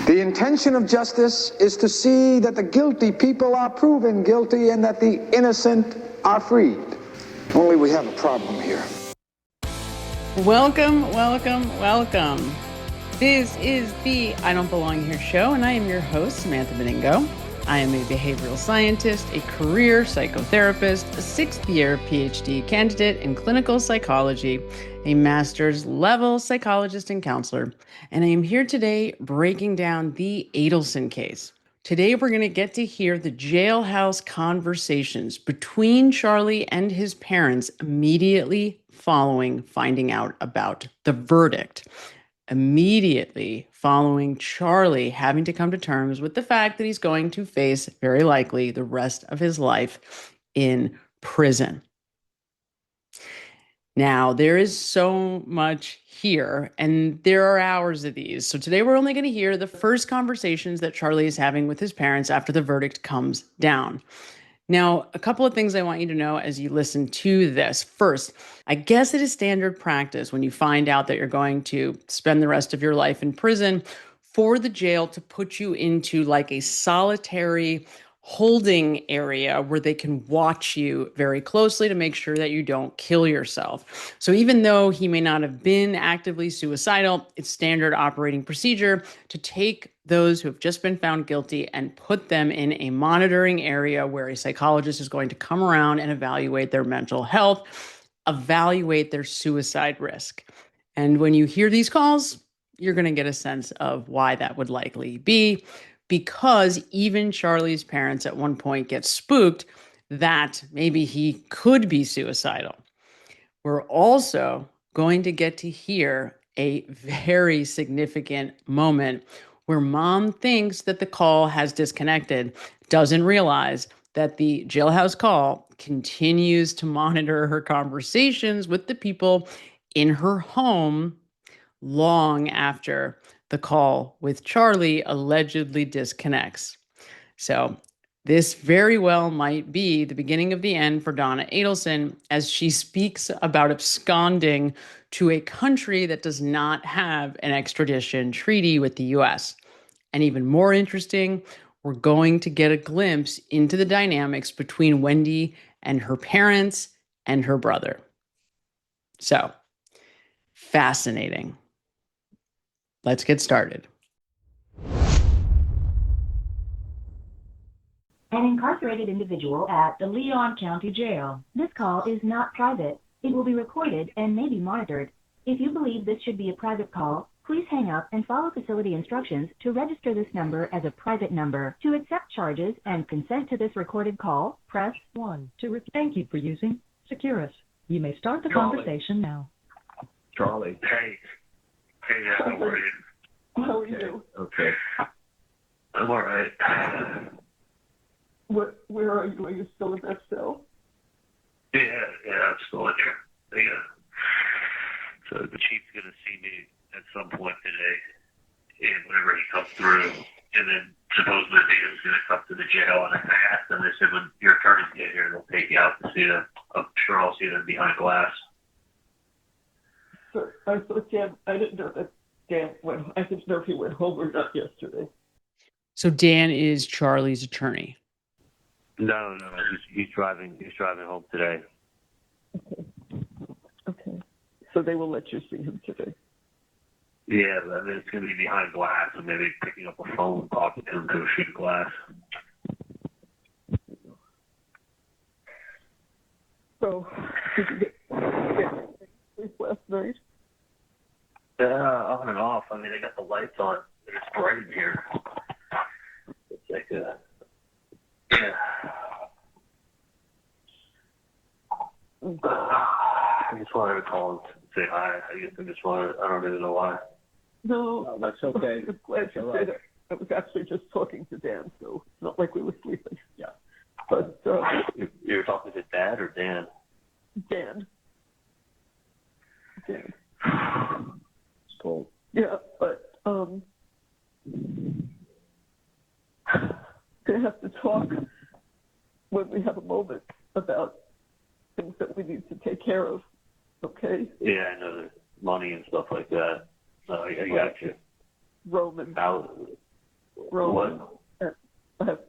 The intention of justice is to see that the guilty people are proven guilty and that the innocent are freed. Only we have a problem here. Welcome. This is the I Don't Belong Here show, and I am your host, Samantha Benigno. I am a behavioral scientist, a career psychotherapist, a sixth-year PhD candidate in clinical psychology, a master's level psychologist and counselor, and I am here today breaking down the Adelson case. Today, we're going to get to hear the jailhouse conversations between Charlie and his parents immediately following finding out about the verdict. Immediately following Charlie having to come to terms with the fact that he's going to face, very likely, the rest of his life in prison. Now, there is so much here, and there are hours of these. So today we're only going to hear the first conversations that Charlie is having with his parents after the verdict comes down. Now, a couple of things I want you to know as you listen to this. First, I guess it is standard practice when you find out that you're going to spend the rest of your life in prison for the jail to put you into like a solitary holding area where they can watch you very closely to make sure that you don't kill yourself. So even though he may not have been actively suicidal, it's standard operating procedure to take those who have just been found guilty and put them in a monitoring area where a psychologist is going to come around and evaluate their mental health, evaluate their suicide risk. And when you hear these calls, you're going to get a sense of why that would likely be, because even Charlie's parents at one point get spooked that maybe he could be suicidal. We're also going to get to hear a very significant moment where mom thinks that the call has disconnected, doesn't realize that the jailhouse call continues to monitor her conversations with the people in her home long after the call with Charlie allegedly disconnects. So this very well might be the beginning of the end for Donna Adelson as she speaks about absconding to a country that does not have an extradition treaty with the U.S. And even more interesting, we're going to get a glimpse into the dynamics between Wendi and her parents and her brother. So, fascinating. Let's get started. An incarcerated individual at the Leon County Jail. This call is not private. It will be recorded and may be monitored. If you believe this should be a private call, please hang up and follow facility instructions to register this number as a private number. To accept charges and consent to this recorded call, press 1. Thank you for using Securus. You may start the conversation now. Charlie. Hey. Hey, how are you? How are you? Okay. I'm all right. Where are you? Are you still in that cell? Yeah, I'm still in there. Yeah. So the chief's going to see me at some point today, and whenever he comes through, and then supposedly Dan's going to come to the jail, and I asked them, they said, when your attorneys get here, they'll take you out to see them. I'm sure I'll see them behind glass. So I thought Dan, I didn't know that Dan went, I didn't know if he went home or not yesterday. So Dan is Charlie's attorney. No, he's driving home today. Okay. So they will let you see him today. Yeah, but I mean, it's going to be behind glass, and maybe picking up a phone, talking to him through a sheet of glass. So, did you get sleep last night? Yeah, on and off. I mean, they got the lights on, and it's bright in here. It's like yeah. I just wanted to call and say hi. I don't even know why. No, that's okay. I'm glad you said it. I was actually just talking to Dan, so it's not like we were sleeping. Yeah. But, you were talking to Dad or Dan? Dan. It's cold. Yeah, but, they have to talk when we have a moment about things that we need to take care of, okay? Yeah, I know the money and stuff like that. I got you. Roman. Roman, and I have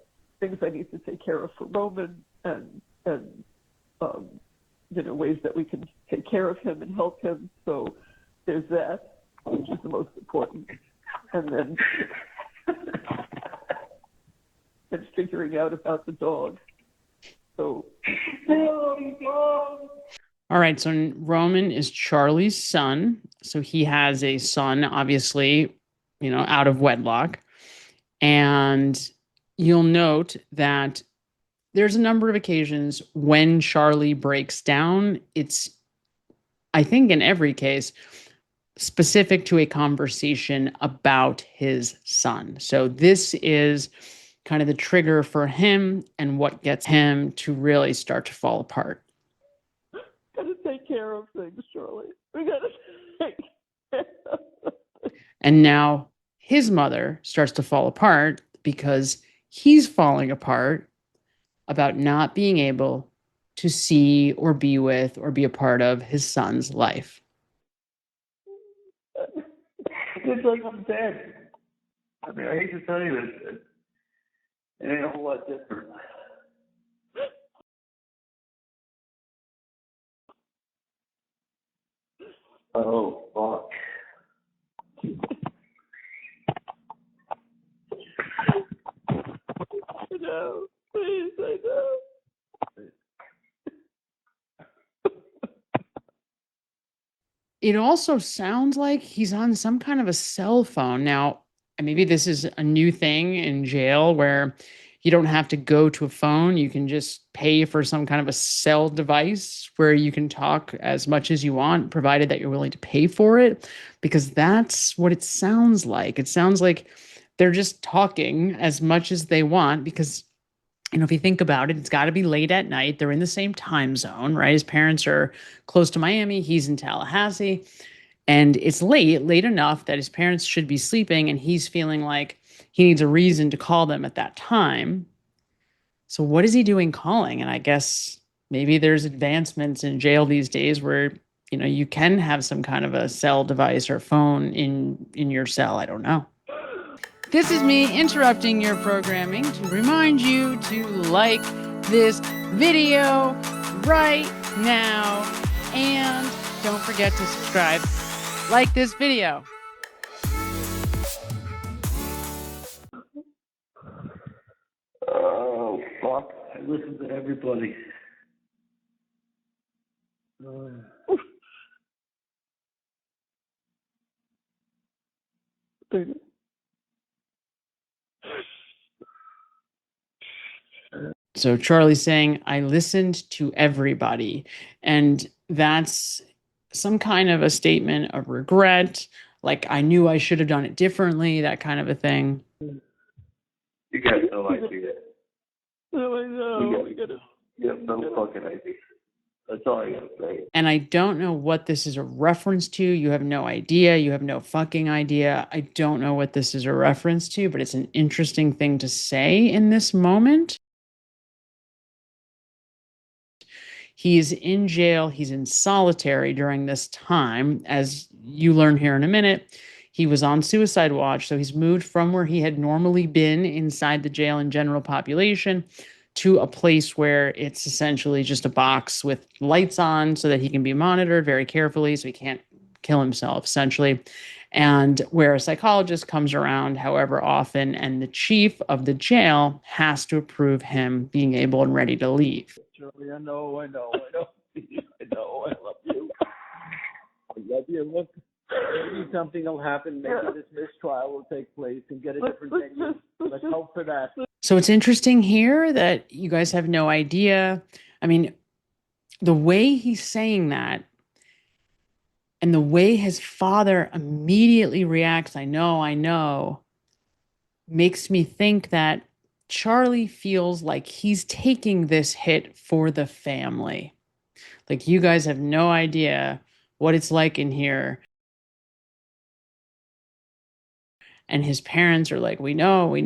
things I need to take care of for Roman, and ways that we can take care of him and help him. So there's that, which is the most important. And then and figuring out about the dog. So all right, so Roman is Charlie's son. So he has a son, obviously, out of wedlock. And you'll note that there's a number of occasions when Charlie breaks down. It's, I think in every case, specific to a conversation about his son. So this is kind of the trigger for him and what gets him to really start to fall apart. Gotta take care of things, Charlie. We gotta take care of things. And now his mother starts to fall apart because he's falling apart about not being able to see or be with or be a part of his son's life. It's like I'm dead. I mean, I hate to tell you this. It ain't a whole lot different. Oh, fuck. No, please, I know. It also sounds like he's on some kind of a cell phone. Now, maybe this is a new thing in jail where you don't have to go to a phone. You can just pay for some kind of a cell device where you can talk as much as you want, provided that you're willing to pay for it, because that's what it sounds like. It sounds like they're just talking as much as they want because, if you think about it, it's got to be late at night. They're in the same time zone, right? His parents are close to Miami. He's in Tallahassee. And it's late enough that his parents should be sleeping, and he's feeling like he needs a reason to call them at that time. So what is he doing calling? And I guess maybe there's advancements in jail these days where, you can have some kind of a cell device or phone in your cell. I don't know. This is me interrupting your programming to remind you to like this video right now. And don't forget to subscribe. Like this video. Oh, fuck. I listen to everybody. So Charlie's saying, I listened to everybody. And that's some kind of a statement of regret. Like, I knew I should have done it differently, that kind of a thing. You got no idea. No, I know. You have no fucking idea. That's all I gotta say. And I don't know what this is a reference to. You have no idea. You have no fucking idea. I don't know what this is a reference to, but it's an interesting thing to say in this moment. He's in jail. He's in solitary during this time. As you learn here in a minute, he was on suicide watch. So he's moved from where he had normally been inside the jail and general population to a place where it's essentially just a box with lights on so that he can be monitored very carefully so he can't kill himself, essentially. And where a psychologist comes around however often, and the chief of the jail has to approve him being able and ready to leave. Charlie, I know. I know. I love you. I love you. Look, maybe something will happen. Maybe this mistrial will take place and get a different venue. Let's hope for that. So it's interesting here that you guys have no idea. I mean, the way he's saying that and the way his father immediately reacts, I know, makes me think that Charlie feels like he's taking this hit for the family. Like, you guys have no idea what it's like in here. And his parents are like, we know,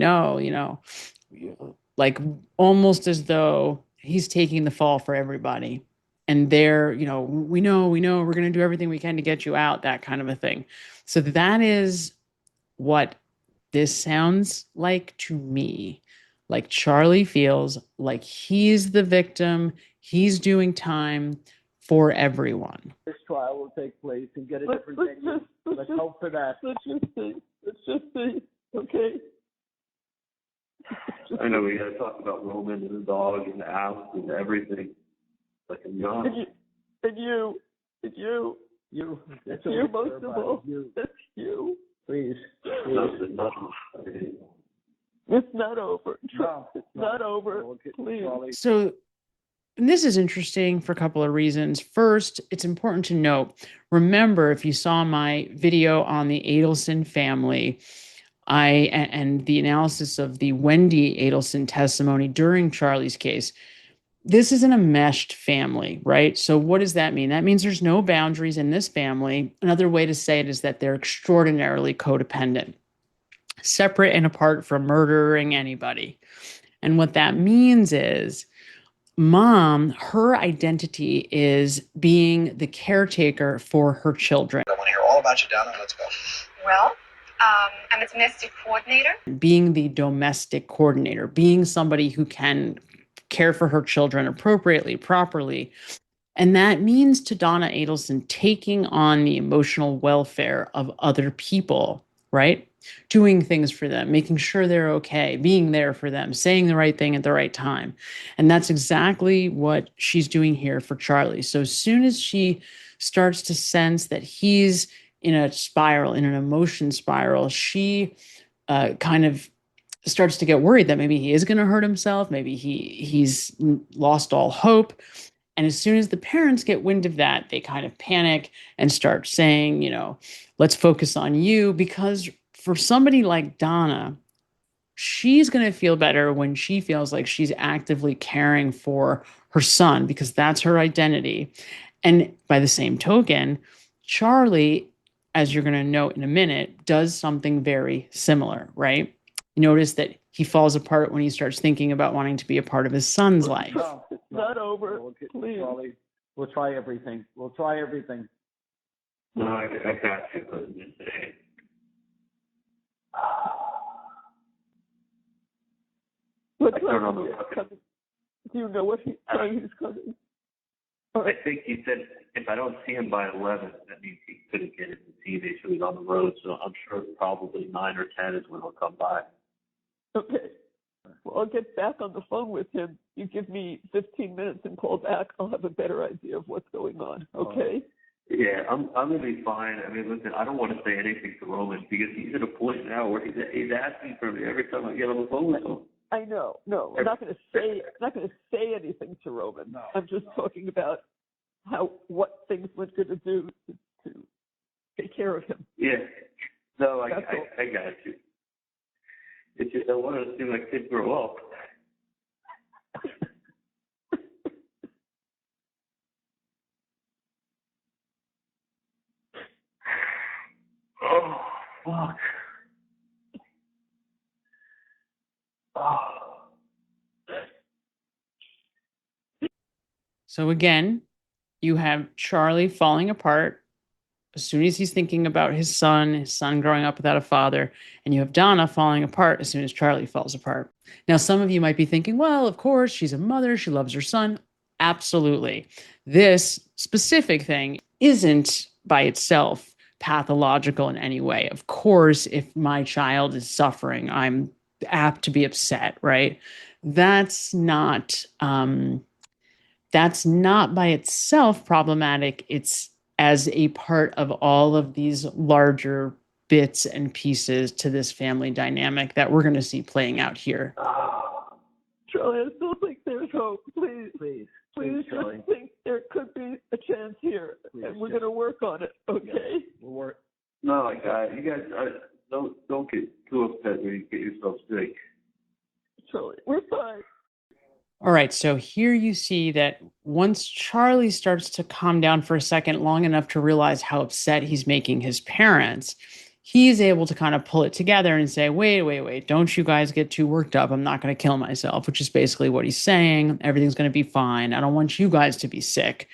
like almost as though he's taking the fall for everybody. And they're, we know, we're going to do everything we can to get you out, that kind of a thing. So that is what this sounds like to me, like Charlie feels like he's the victim, he's doing time for everyone. This trial will take place and get a different venue. Let's hope for that. Let's just see. Okay. I know we got to talk about Roman and the dog and the house and everything. Like I'm gone. And you. That's You most of all. You. That's you. Please. No. It's not over. No, It's not over. We'll get Please. Charlie. So this is interesting for a couple of reasons. First, it's important to note, remember, if you saw my video on the Adelson family, and the analysis of the Wendi Adelson testimony during Charlie's case, this is an enmeshed family, right? So what does that mean? That means there's no boundaries in this family. Another way to say it is that they're extraordinarily codependent, separate and apart from murdering anybody. And what that means is mom, her identity is being the caretaker for her children. I want to hear all about you, Donna. Let's go. Well, I'm a domestic coordinator. Being the domestic coordinator, being somebody who can care for her children appropriately, properly. And that means to Donna Adelson taking on the emotional welfare of other people, right? Doing things for them, making sure they're okay, being there for them, saying the right thing at the right time. And that's exactly what she's doing here for Charlie. So as soon as she starts to sense that he's in a spiral, in an emotion spiral, she kind of starts to get worried that maybe he is going to hurt himself. Maybe he's lost all hope. And as soon as the parents get wind of that, they kind of panic and start saying, let's focus on you. Because for somebody like Donna, she's going to feel better when she feels like she's actively caring for her son, because that's her identity. And by the same token, Charlie, as you're going to note in a minute, does something very similar, right? You notice that he falls apart when he starts thinking about wanting to be a part of his son's life. No, It's not over. We'll get Please. Charlie. We'll try everything. No, I got you. But What I don't time know. is he coming? Do you know what time he's coming? I think he said if I don't see him by 11, that means he couldn't get into TV, so he's on the road. So I'm sure probably 9 or 10 is when he'll come by. Okay. Well, I'll get back on the phone with him. You give me 15 minutes and call back. I'll have a better idea of what's going on. Okay? Yeah, I'm gonna be fine. I mean, listen, I don't want to say anything to Roman because he's at a point now where he's asking for me every time I get on the phone with him. I know. No, I'm not going to say anything to Roman. No, I'm just talking about what things we're going to do to take care of him. Yeah. No, I That's all. I got you. It's just I want to see my kid grow up. Oh, fuck. Oh. So again, you have Charlie falling apart as soon as he's thinking about his son growing up without a father, and you have Donna falling apart as soon as Charlie falls apart. Now, some of you might be thinking, well, of course, she's a mother. She loves her son. Absolutely. This specific thing isn't by itself pathological in any way. Of course, if my child is suffering, I'm apt to be upset, right? That's not by itself problematic. It's as a part of all of these larger bits and pieces to this family dynamic that we're going to see playing out here. Charlie, I still think there's hope. Please Charlie. just think there could be a chance here, and we're going to work on it, okay? We'll work. No, you guys, don't get too upset when you get yourself sick. Charlie, we're fine. All right, so here you see that once Charlie starts to calm down for a second, long enough to realize how upset he's making his parents, he's able to kind of pull it together and say, wait, don't you guys get too worked up. I'm not going to kill myself, which is basically what he's saying. Everything's going to be fine. I don't want you guys to be sick.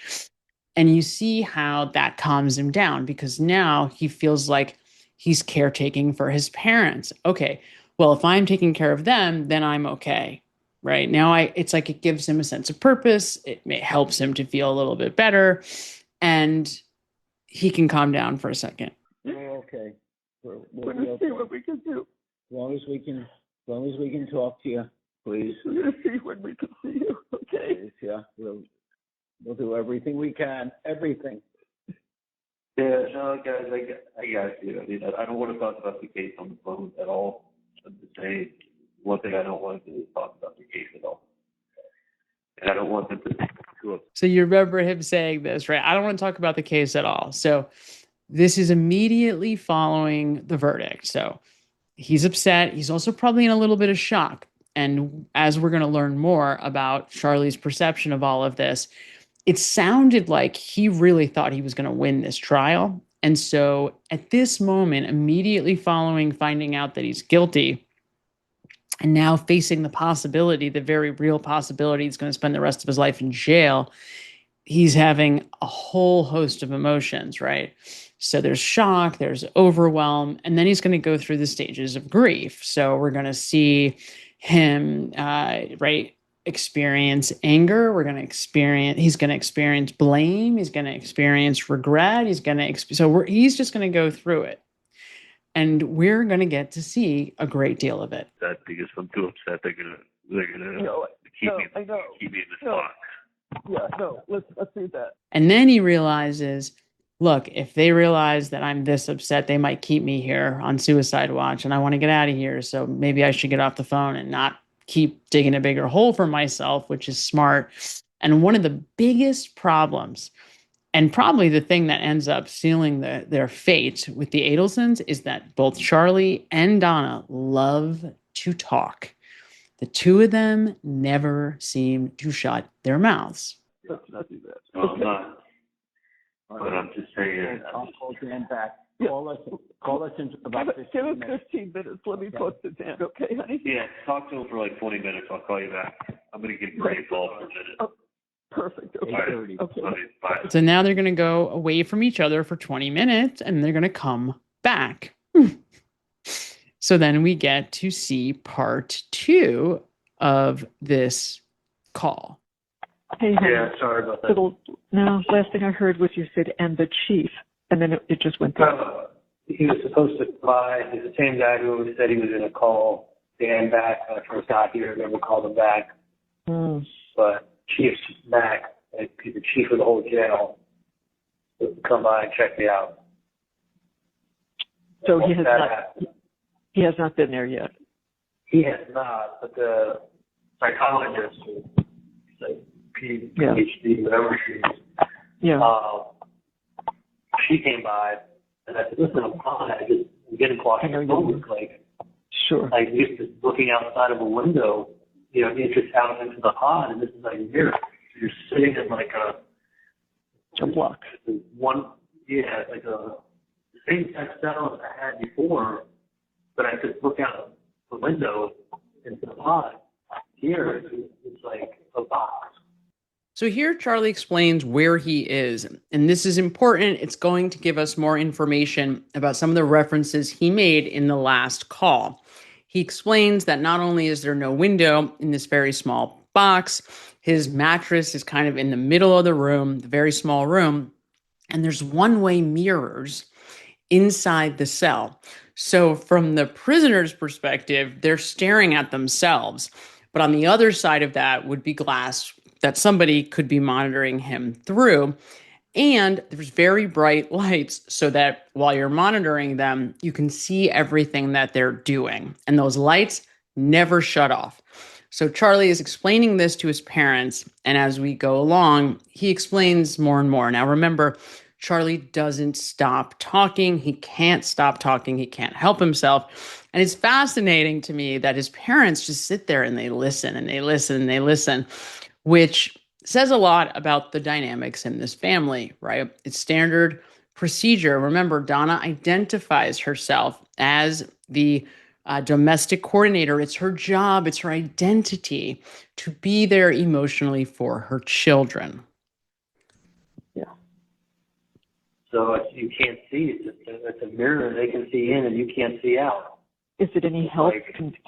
And you see how that calms him down, because now he feels like he's caretaking for his parents. Okay, well, if I'm taking care of them, then I'm okay. Right now, it's like it gives him a sense of purpose. It helps him to feel a little bit better, and he can calm down for a second. We're okay. We're going to see what we can do. As long as we can talk to you, please. We're going to see when we can see you, okay? Please, yeah, we'll do everything we can. Everything. Yeah, no, guys, I got you. I mean, I don't want to talk about the case on the phone at all. I'm just saying, one thing I don't want to do is talk about the case at all. And I don't want them to up. So you remember him saying this, right? I don't want to talk about the case at all. So this is immediately following the verdict. So he's upset. He's also probably in a little bit of shock. And as we're going to learn more about Charlie's perception of all of this, it sounded like he really thought he was going to win this trial. And so at this moment, immediately following finding out that he's guilty, and now facing the possibility, the very real possibility, he's going to spend the rest of his life in jail, he's having a whole host of emotions, right? So there's shock, there's overwhelm, and then he's going to go through the stages of grief. So we're going to see him, experience anger. He's going to experience blame. He's going to experience regret. He's just going to go through it. And we're going to get to see a great deal of it. That because if I'm too upset, they're gonna keep me in this box. Yeah, no, let's do that. And then he realizes, look, if they realize that I'm this upset, they might keep me here on suicide watch, and I want to get out of here. So maybe I should get off the phone and not keep digging a bigger hole for myself, which is smart. And one of the biggest problems, and probably the thing that ends up sealing their fate with the Adelsons, is that both Charlie and Donna love to talk. The two of them never seem to shut their mouths. Let's not do that. No, I'm not. But I'm just saying. I'll call Dan back. Yeah. Call us in about 15 Give us minutes. 15 minutes. Let me talk to Dan, okay, honey? Yeah, talk to him for like 20 minutes. I'll call you back. I'm going to give Gray a call for a minute. Oh, perfect. Okay. All right. Okay. Okay, bye. So now they're going to go away from each other for 20 minutes and they're going to come back. So then we get to see part 2 of this call. Hey, honey. Yeah, sorry about that. Last thing I heard was you said, and the chief, and then it just went through. He was supposed to fly. He's the same guy who always said he was going to call Dan back when I first got here. Never called him back. But Chief's back. Like, he's the chief of the whole jail. So come by and check me out. So he has not been there yet. He has not, but the psychologist, like PhD, whatever she is, she came by, and I said, listen, I'm fine. I'm getting claustrophobic. Like just looking outside of a window, you're just out into the pod, and this is like you're sitting in like a block. Like the same type cell that I had before, but I could look out the window into the pod. Here, it's like a box. So here Charlie explains where he is, and this is important. It's going to give us more information about some of the references he made in the last call. He explains that not only is there no window in this very small box, his mattress is kind of in the middle of the room, the very small room, and there's one-way mirrors inside the cell. So from the prisoner's perspective, they're staring at themselves. But on the other side of that would be glass that somebody could be monitoring him through. And there's very bright lights so that while you're monitoring them, you can see everything that they're doing. And those lights never shut off. So Charlie is explaining this to his parents. And as we go along, he explains more and more. Now, remember, Charlie doesn't stop talking. He can't stop talking. He can't help himself. And it's fascinating to me that his parents just sit there and they listen and they listen and they listen, which says a lot about the dynamics in this family, right? It's standard procedure. Remember, Donna identifies herself as the domestic coordinator. It's her job, it's her identity to be there emotionally for her children. So you can't see. It's a mirror. They can see in and you can't see out. Is it any help?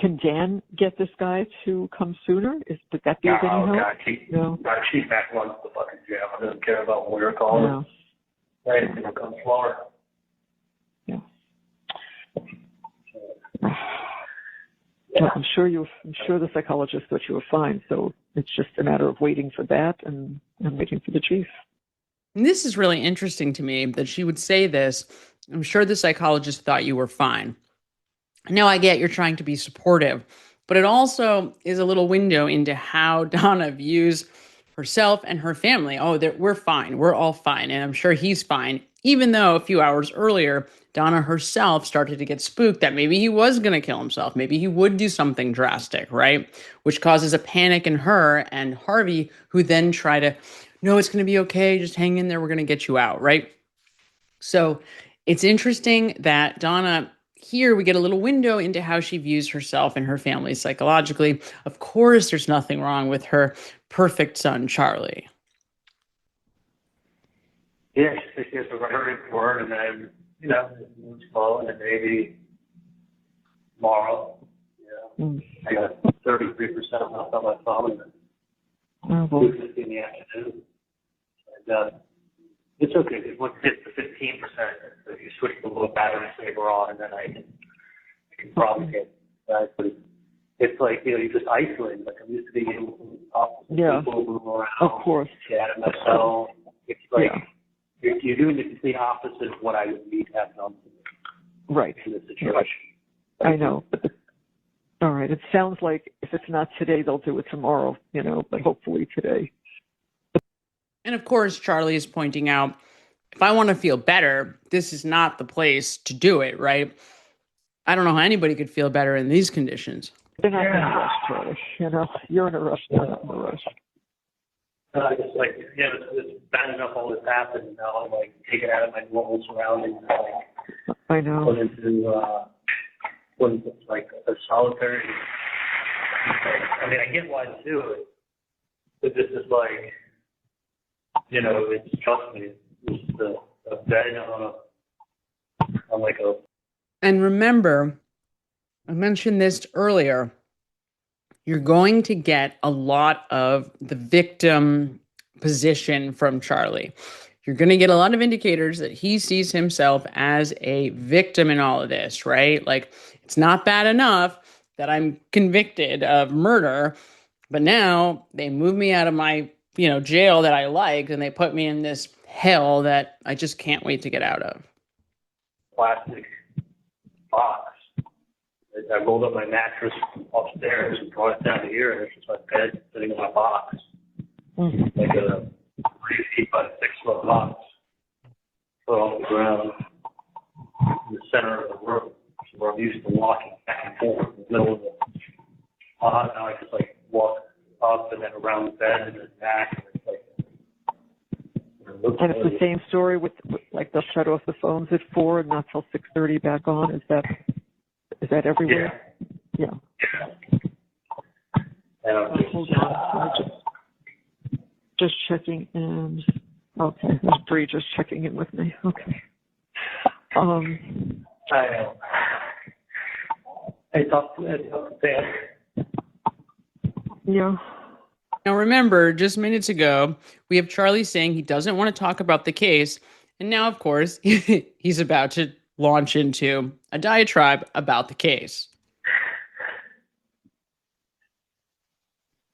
Can Dan get this guy to come sooner? Would that be of any help? God, she's back runs the fucking jail. I don't care about where it calls. No. Right, it's gonna come slower. Yeah. Well, I'm sure the psychologist thought you were fine. So it's just a matter of waiting for that and waiting for the chief. And this is really interesting to me that she would say this. I'm sure the psychologist thought you were fine. Now I get you're trying to be supportive, but it also is a little window into how Donna views herself and her family. Oh, we're fine. We're all fine. And I'm sure he's fine. Even though a few hours earlier, Donna herself started to get spooked that maybe he was going to kill himself. Maybe he would do something drastic, right? Which causes a panic in her and Harvey, who then try to, no, it's going to be okay. Just hang in there. We're going to get you out, right? So it's interesting that Donna, here we get a little window into how she views herself and her family psychologically. Of course, there's nothing wrong with her perfect son, Charlie. Yeah, she has a hurting for it, and then, it's slow, and then maybe tomorrow, I got 33% left on my phone, and 2:50 in the afternoon. And it's okay, because once it gets to 15%, if you switch the little battery saver on, and then I can probably get that. But it's like, you just isolate. Like, I'm used to being able to talk to people, move around, of course, chat at myself. It's like, you're doing the complete opposite of what I would need to have done right in this situation. I know. But all right, it sounds like if it's not today, they'll do it tomorrow, but hopefully today. And of course, Charlie is pointing out, if I want to feel better, this is not the place to do it, right? I don't know how anybody could feel better in these conditions. They're not in a rush, Charlie. You're in a rush, they're not in a rush. It's like, it's bad enough all this happened, and now I'm like taken out of my normal surroundings. I know. Put into like a solitary. I mean, I get why to do it, but this is like, it's trust me, it's a bed on like a. And remember, I mentioned this earlier. You're going to get a lot of the victim position from Charlie. You're going to get a lot of indicators that he sees himself as a victim in all of this, right? Like, it's not bad enough that I'm convicted of murder, but now they move me out of my, jail that I liked, and they put me in this hell that I just can't wait to get out of. Plastic box. I rolled up my mattress upstairs and brought it down to here, and it's just my bed sitting in my box. Like a 3 feet by 6 foot box. Put on the ground in the center of the room, where I'm used to walking back and forth in the middle of the pot. Now I just walk up and then around the bed and then back. And it's and it's the same story with they'll shut off the phones at 4 and not till 6:30 back on. Is that everywhere? Yeah. Hold on. Just checking in. Okay, there's Bree just checking in with me. Okay. I know. I talked to Dan. Yeah. Now remember, just minutes ago, we have Charlie saying he doesn't want to talk about the case. And now, of course, he's about to launch into a diatribe about the case.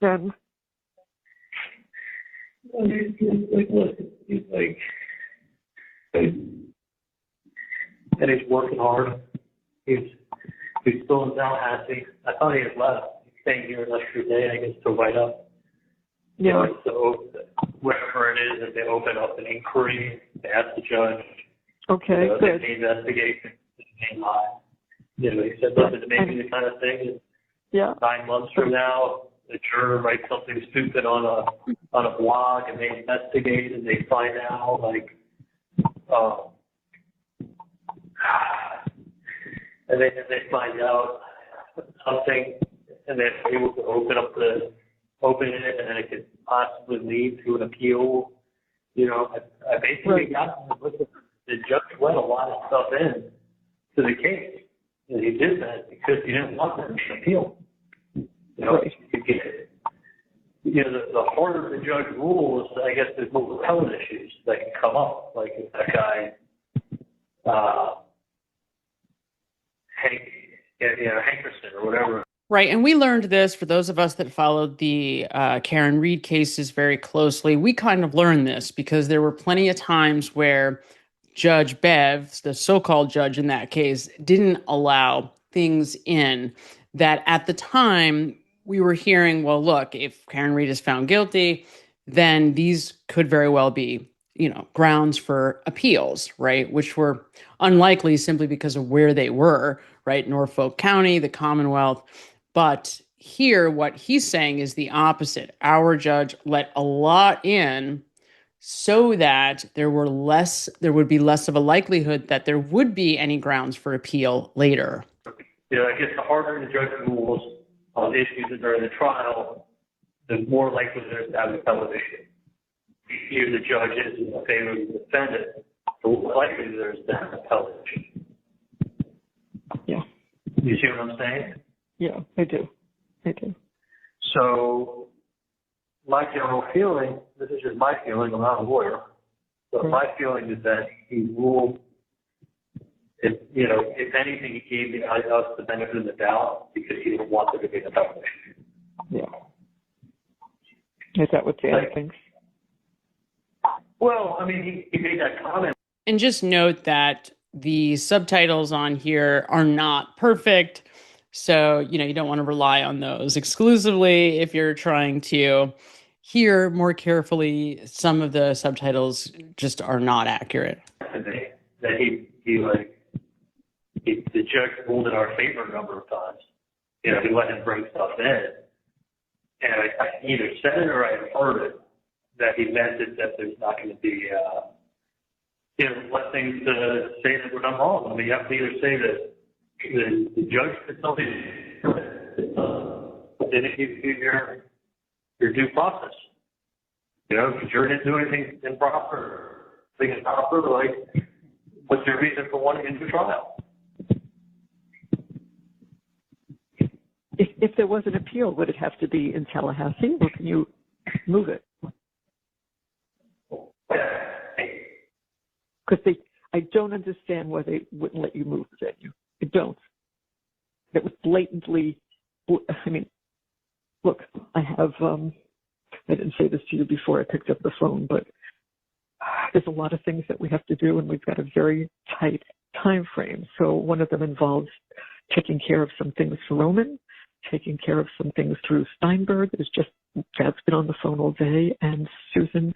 Then he's like, and he's working hard. He's still in Tallahassee. I thought he had left. He's staying here an extra day, I guess, to write up. Yeah. So whatever it is, if they open up an inquiry, they ask the judge. Okay, good. They investigate the main lie. He said, listen, maybe the kind of thing is 9 months from now, the juror writes something stupid on a blog, and they investigate, and they find out, and then they find out something, and they're able to open it, and then it could possibly lead to an appeal. I basically got them to listen for the judge let a lot of stuff in to the case. And he did that because he didn't want them to appeal. You know, Right. The harder the judge rules, I guess there's more appellate issues that can come up. Like if that guy, Hankerson or whatever. Right. And we learned this for those of us that followed the Karen Reed cases very closely. We kind of learned this because there were plenty of times where Judge Bev, the so-called judge in that case, didn't allow things in that at the time we were hearing, well, look, if Karen Reed is found guilty, then these could very well be, grounds for appeals, right? Which were unlikely simply because of where they were, right? Norfolk County, the Commonwealth. But here, what he's saying is the opposite. Our judge let a lot in so that there would be less of a likelihood that there would be any grounds for appeal later. I guess the harder the judge rules on issues that are in the trial, the more likely there is to have appellate issue. Here the judge is in favor of the defendant, the more likely there is to have appellate issue. Yeah. You see what I'm saying? Yeah, I do. So my general feeling, this is just my feeling, I'm not a lawyer, but my feeling is that he ruled, if anything, he gave us the benefit of the doubt because he didn't want there to be an appellate issue. Yeah. Is that what Dan thinks? Well, I mean, he made that comment. And just note that the subtitles on here are not perfect. So, you don't want to rely on those exclusively if you're trying to hear more carefully. Some of the subtitles just are not accurate. That the judge ruled in our favor a number of times. He let him bring stuff in. And I either said it or I heard it, that he meant it, that there's not going to be, let things say that we're done wrong. I mean, you have to either say that the judge did something, didn't give you your due process. If the jury didn't do anything improper, like, what's your reason for wanting a new trial? If there was an appeal, would it have to be in Tallahassee, or can you move it? Because I don't understand why they wouldn't let you move the venue. I don't. It was blatantly, look, I have, I didn't say this to you before I picked up the phone, but there's a lot of things that we have to do, and we've got a very tight time frame. So one of them involves taking care of some things for Roman, taking care of some things through Steinberg. Dad's been on the phone all day, and Susan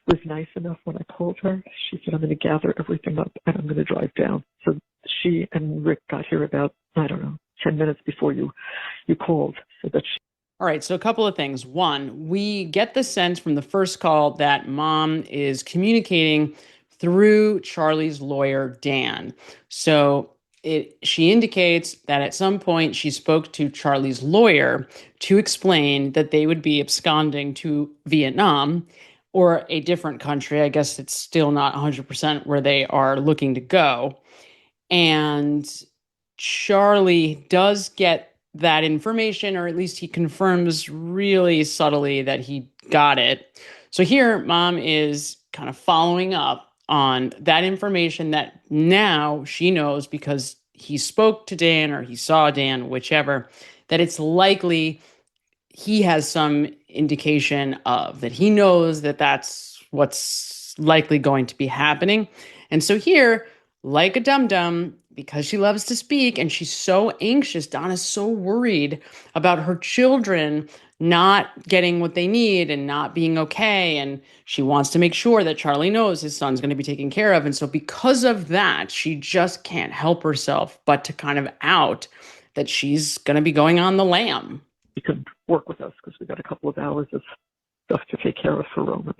was nice enough when I called her. She said, I'm going to gather everything up and I'm going to drive down. So she and Rick got here about, 10 minutes before you called. All right, so a couple of things. One, we get the sense from the first call that Mom is communicating through Charlie's lawyer, Dan. So she indicates that at some point she spoke to Charlie's lawyer to explain that they would be absconding to Vietnam or a different country. I guess it's still not 100% where they are looking to go. And Charlie does get that information, or at least he confirms really subtly that he got it. So here, Mom is kind of following up on that information that now she knows because he spoke to Dan or he saw Dan, whichever, that it's likely he has some indication of, that he knows that that's what's likely going to be happening. And so here, like a dum-dum, because she loves to speak and she's so anxious, Donna's so worried about her children not getting what they need and not being okay. And she wants to make sure that Charlie knows his son's going to be taken care of. And so because of that, she just can't help herself but to kind of out that she's going to be going on the lam. You can work with us because we've got a couple of hours of stuff to take care of for Roman.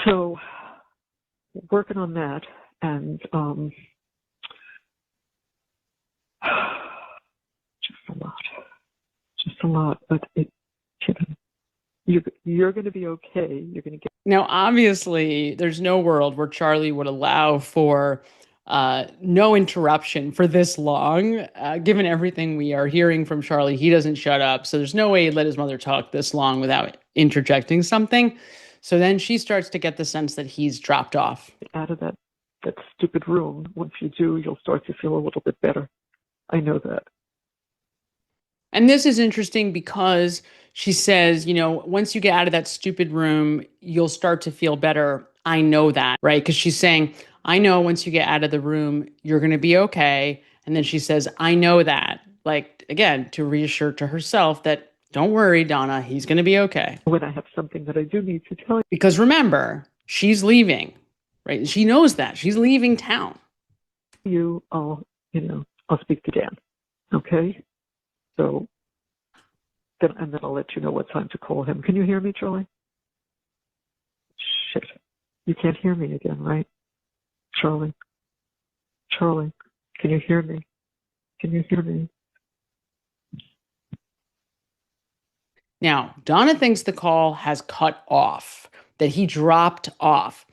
So working on that, and just a lot, but it, You're going to be okay. You're going to get. Now, obviously, there's no world where Charlie would allow for no interruption for this long. Given everything we are hearing from Charlie, he doesn't shut up. So there's no way he'd let his mother talk this long without interjecting something. So then she starts to get the sense that he's dropped off. Out of that stupid room. Once you do, you'll start to feel a little bit better. I know that. And this is interesting because she says, once you get out of that stupid room, you'll start to feel better. I know that, right? Because she's saying, I know once you get out of the room, you're going to be okay. And then she says, I know that. Like, again, to reassure to herself that, don't worry, Donna, he's going to be okay. When I have something that I do need to tell you. Because remember, she's leaving, right? She knows that. She's leaving town. I'll speak to Dan. Okay? So, then I'll let you know what time to call him. Can you hear me, Charlie? Shit. You can't hear me again, right? Charlie, can you hear me? Can you hear me? Now, Donna thinks the call has cut off, that he dropped off.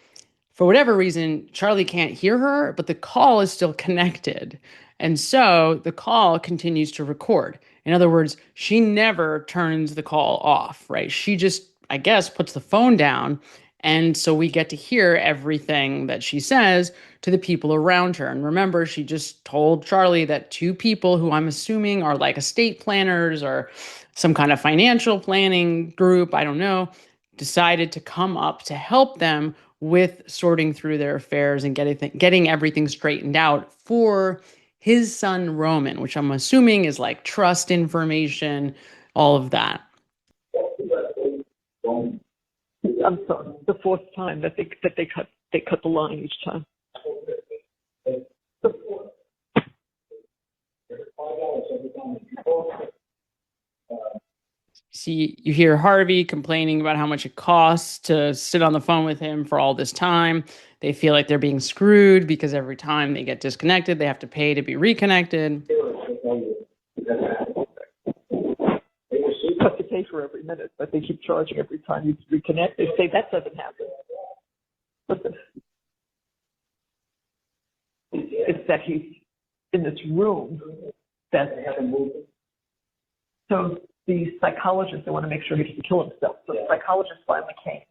For whatever reason, Charlie can't hear her, but the call is still connected. And so the call continues to record. In other words, she never turns the call off, right? She just, I guess, puts the phone down. And so we get to hear everything that she says to the people around her. And remember, she just told Charlie that two people who I'm assuming are like estate planners or some kind of financial planning group, I don't know, decided to come up to help them with sorting through their affairs and getting everything straightened out for his son, Roman, which I'm assuming is like trust information, all of that. I'm sorry. The fourth time that they cut the line each time. See, you hear Harvey complaining about how much it costs to sit on the phone with him for all this time. They feel like they're being screwed because every time they get disconnected, they have to pay to be reconnected. Have to pay for every minute, but they keep charging every time you reconnect. They say that doesn't happen. Listen, it's that he's in this room that so the psychologist, they want to make sure he doesn't kill himself. So the psychologist finally came,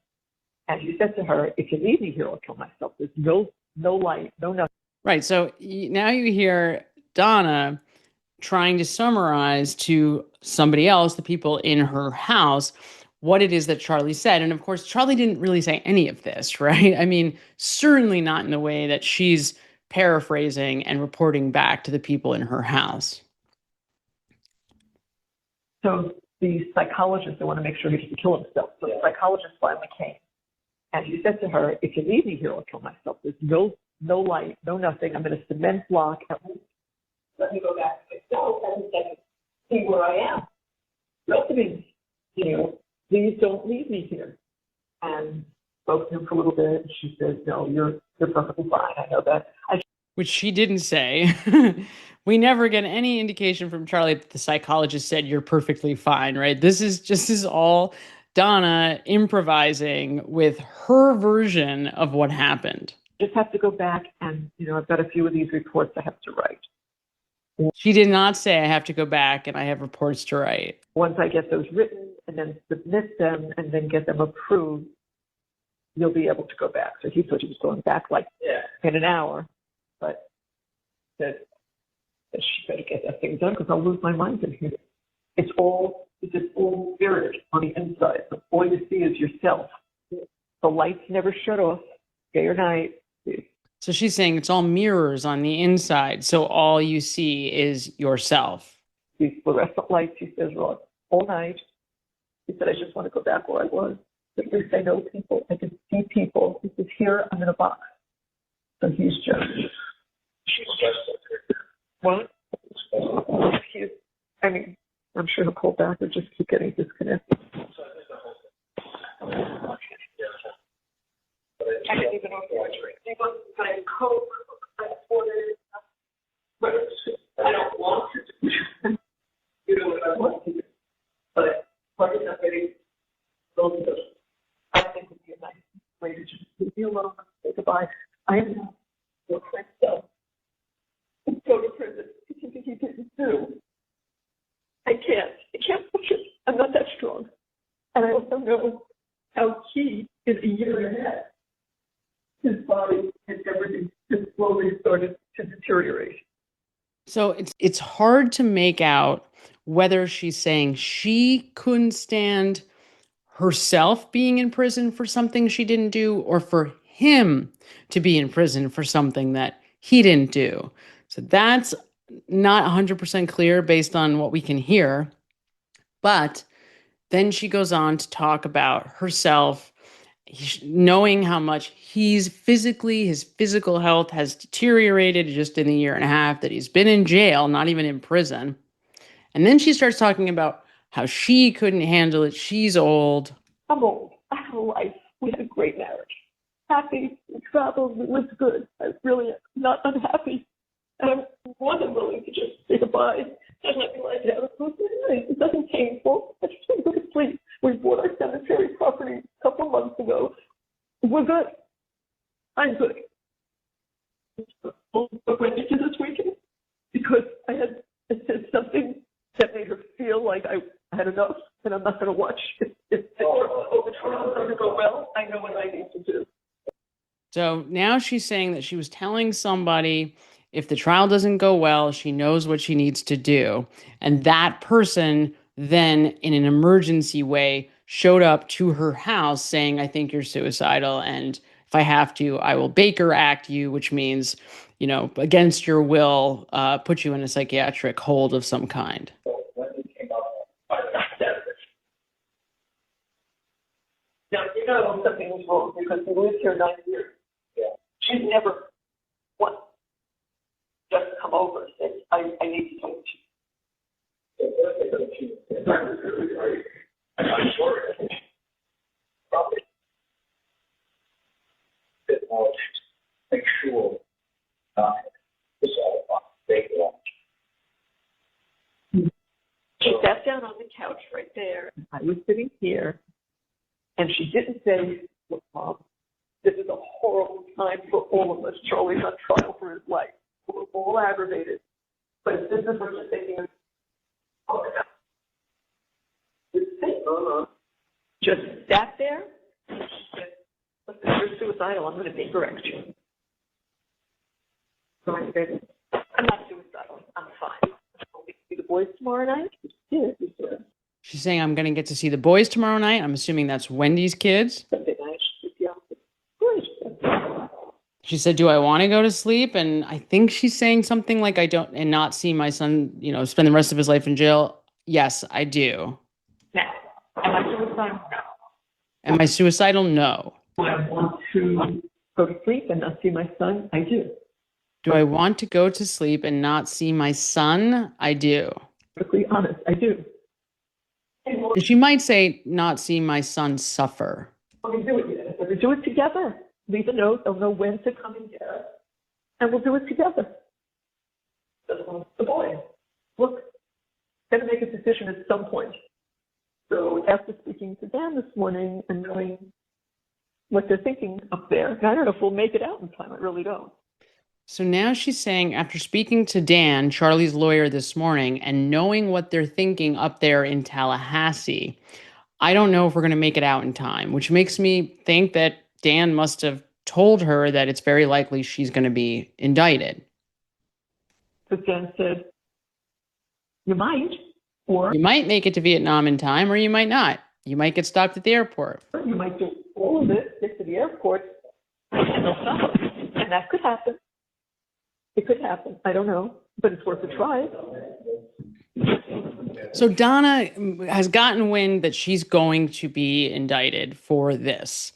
and he said to her, "If you leave me here, I'll kill myself. There's no light, no nothing." Right. So now you hear Donna trying to summarize to somebody else, the people in her house, what it is that Charlie said. And of course, Charlie didn't really say any of this, right? I mean, certainly not in the way that she's paraphrasing and reporting back to the people in her house. So the psychologist, they want to make sure he doesn't kill himself. So the psychologist finally came, and he said to her, "If you leave me here, I'll kill myself. There's no light, no nothing. I'm in a cement block. Let me go back to myself and see where I am. Rest means, please don't leave me here." And spoke to him for a little bit. And she said, "No, you're perfectly fine. I know that." Which she didn't say. We never get any indication from Charlie that the psychologist said you're perfectly fine, right? This is all Donna improvising with her version of what happened. Just have to go back and, I've got a few of these reports I have to write. She did not say I have to go back and I have reports to write. Once I get those written and then submit them and then get them approved, you'll be able to go back. So he thought he was going back in an hour, but that she better get that thing done because I'll lose my mind in here. It's all spirit on the inside. So all you see is yourself. The lights never shut off, day or night. So she's saying it's all mirrors on the inside. So all you see is yourself. These fluorescent lights, he says, are on all night. He said, I just want to go back where I was. At least I know people. I can see people. He says, here, I'm in a box. So he's just... What? I'm sure he'll pull back or just keep getting disconnected. I didn't even know he wasn't buying Coke. I ordered, but I don't want to. You know what I want to do. But part of that, life. I am not for myself. Go to prison. It's something he didn't do. I can't push it. I'm not that strong. And I also know how he, in a year and a half, his body and everything has slowly started to deteriorate. So it's hard to make out whether she's saying she couldn't stand herself being in prison for something she didn't do, or for him to be in prison for something that he didn't do. So that's not 100% clear based on what we can hear. But then she goes on to talk about herself, knowing how much his physical health has deteriorated just in the year and a half that he's been in jail, not even in prison. And then she starts talking about how she couldn't handle it. She's old. I'm old. I have a life. We had a great marriage. Happy. We traveled. We lived good. I really am not unhappy. And I'm more than willing to just say goodbye and let me lie down. It's nothing painful. I just want to go to sleep. We bought our cemetery property a couple of months ago. We're good. I'm good. But Wendi did this weekend because I said something that made her feel like I had enough, and I'm not going to watch. If the trial doesn't go well, I know what I need to do. So now she's saying that she was telling somebody if the trial doesn't go well, she knows what she needs to do. And that person then, in an emergency way, showed up to her house saying, I think you're suicidal. And if I have to, I will Baker Act you, which means, against your will, put you in a psychiatric hold of some kind. Now, you know something was wrong because we lived here 9 years. Yeah. She's never once just come over and said, I need to talk to you. I'm not sure. Probably. Sexual she sat down on the couch right there. I was sitting here. And she didn't say, look, Mom, this is a horrible time for all of us. Charlie's on trial for his life. We're all aggravated. But if this is what you're thinking of, oh, no. Just sat there. And she said, listen, you're suicidal. I'm going to Baker Act you. So I said, I'm not suicidal. I'm fine. I'll see the boys tomorrow night. Yes, he said. She's saying, I'm going to get to see the boys tomorrow night. I'm assuming that's Wendy's kids. Sunday night. Yeah. She said, do I want to go to sleep? And I think she's saying something like, I don't, and not see my son, spend the rest of his life in jail. Yes, I do. Now, am I suicidal? No. Am I suicidal? No. Do I want to go to sleep and not see my son? I do. Do I want to go to sleep and not see my son? I do. To be honest, I do. She might say, not see my son suffer. We'll do it. We'll do it together. Leave a note. They'll know when to come and get us. And we'll do it together. The boy. Look, got to make a decision at some point. So after speaking to Dan this morning and knowing what they're thinking up there, I don't know if we'll make it out in time. I really don't. So now she's saying, after speaking to Dan, Charlie's lawyer, this morning, and knowing what they're thinking up there in Tallahassee, I don't know if we're going to make it out in time, which makes me think that Dan must have told her that it's very likely she's going to be indicted. So Dan said, you might, or... You might make it to Vietnam in time, or you might not. You might get stopped at the airport. You might do all of it, get to the airport, and they'll stop us. And that could happen. It could happen. I don't know, but it's worth a try. So Donna has gotten wind that she's going to be indicted for this.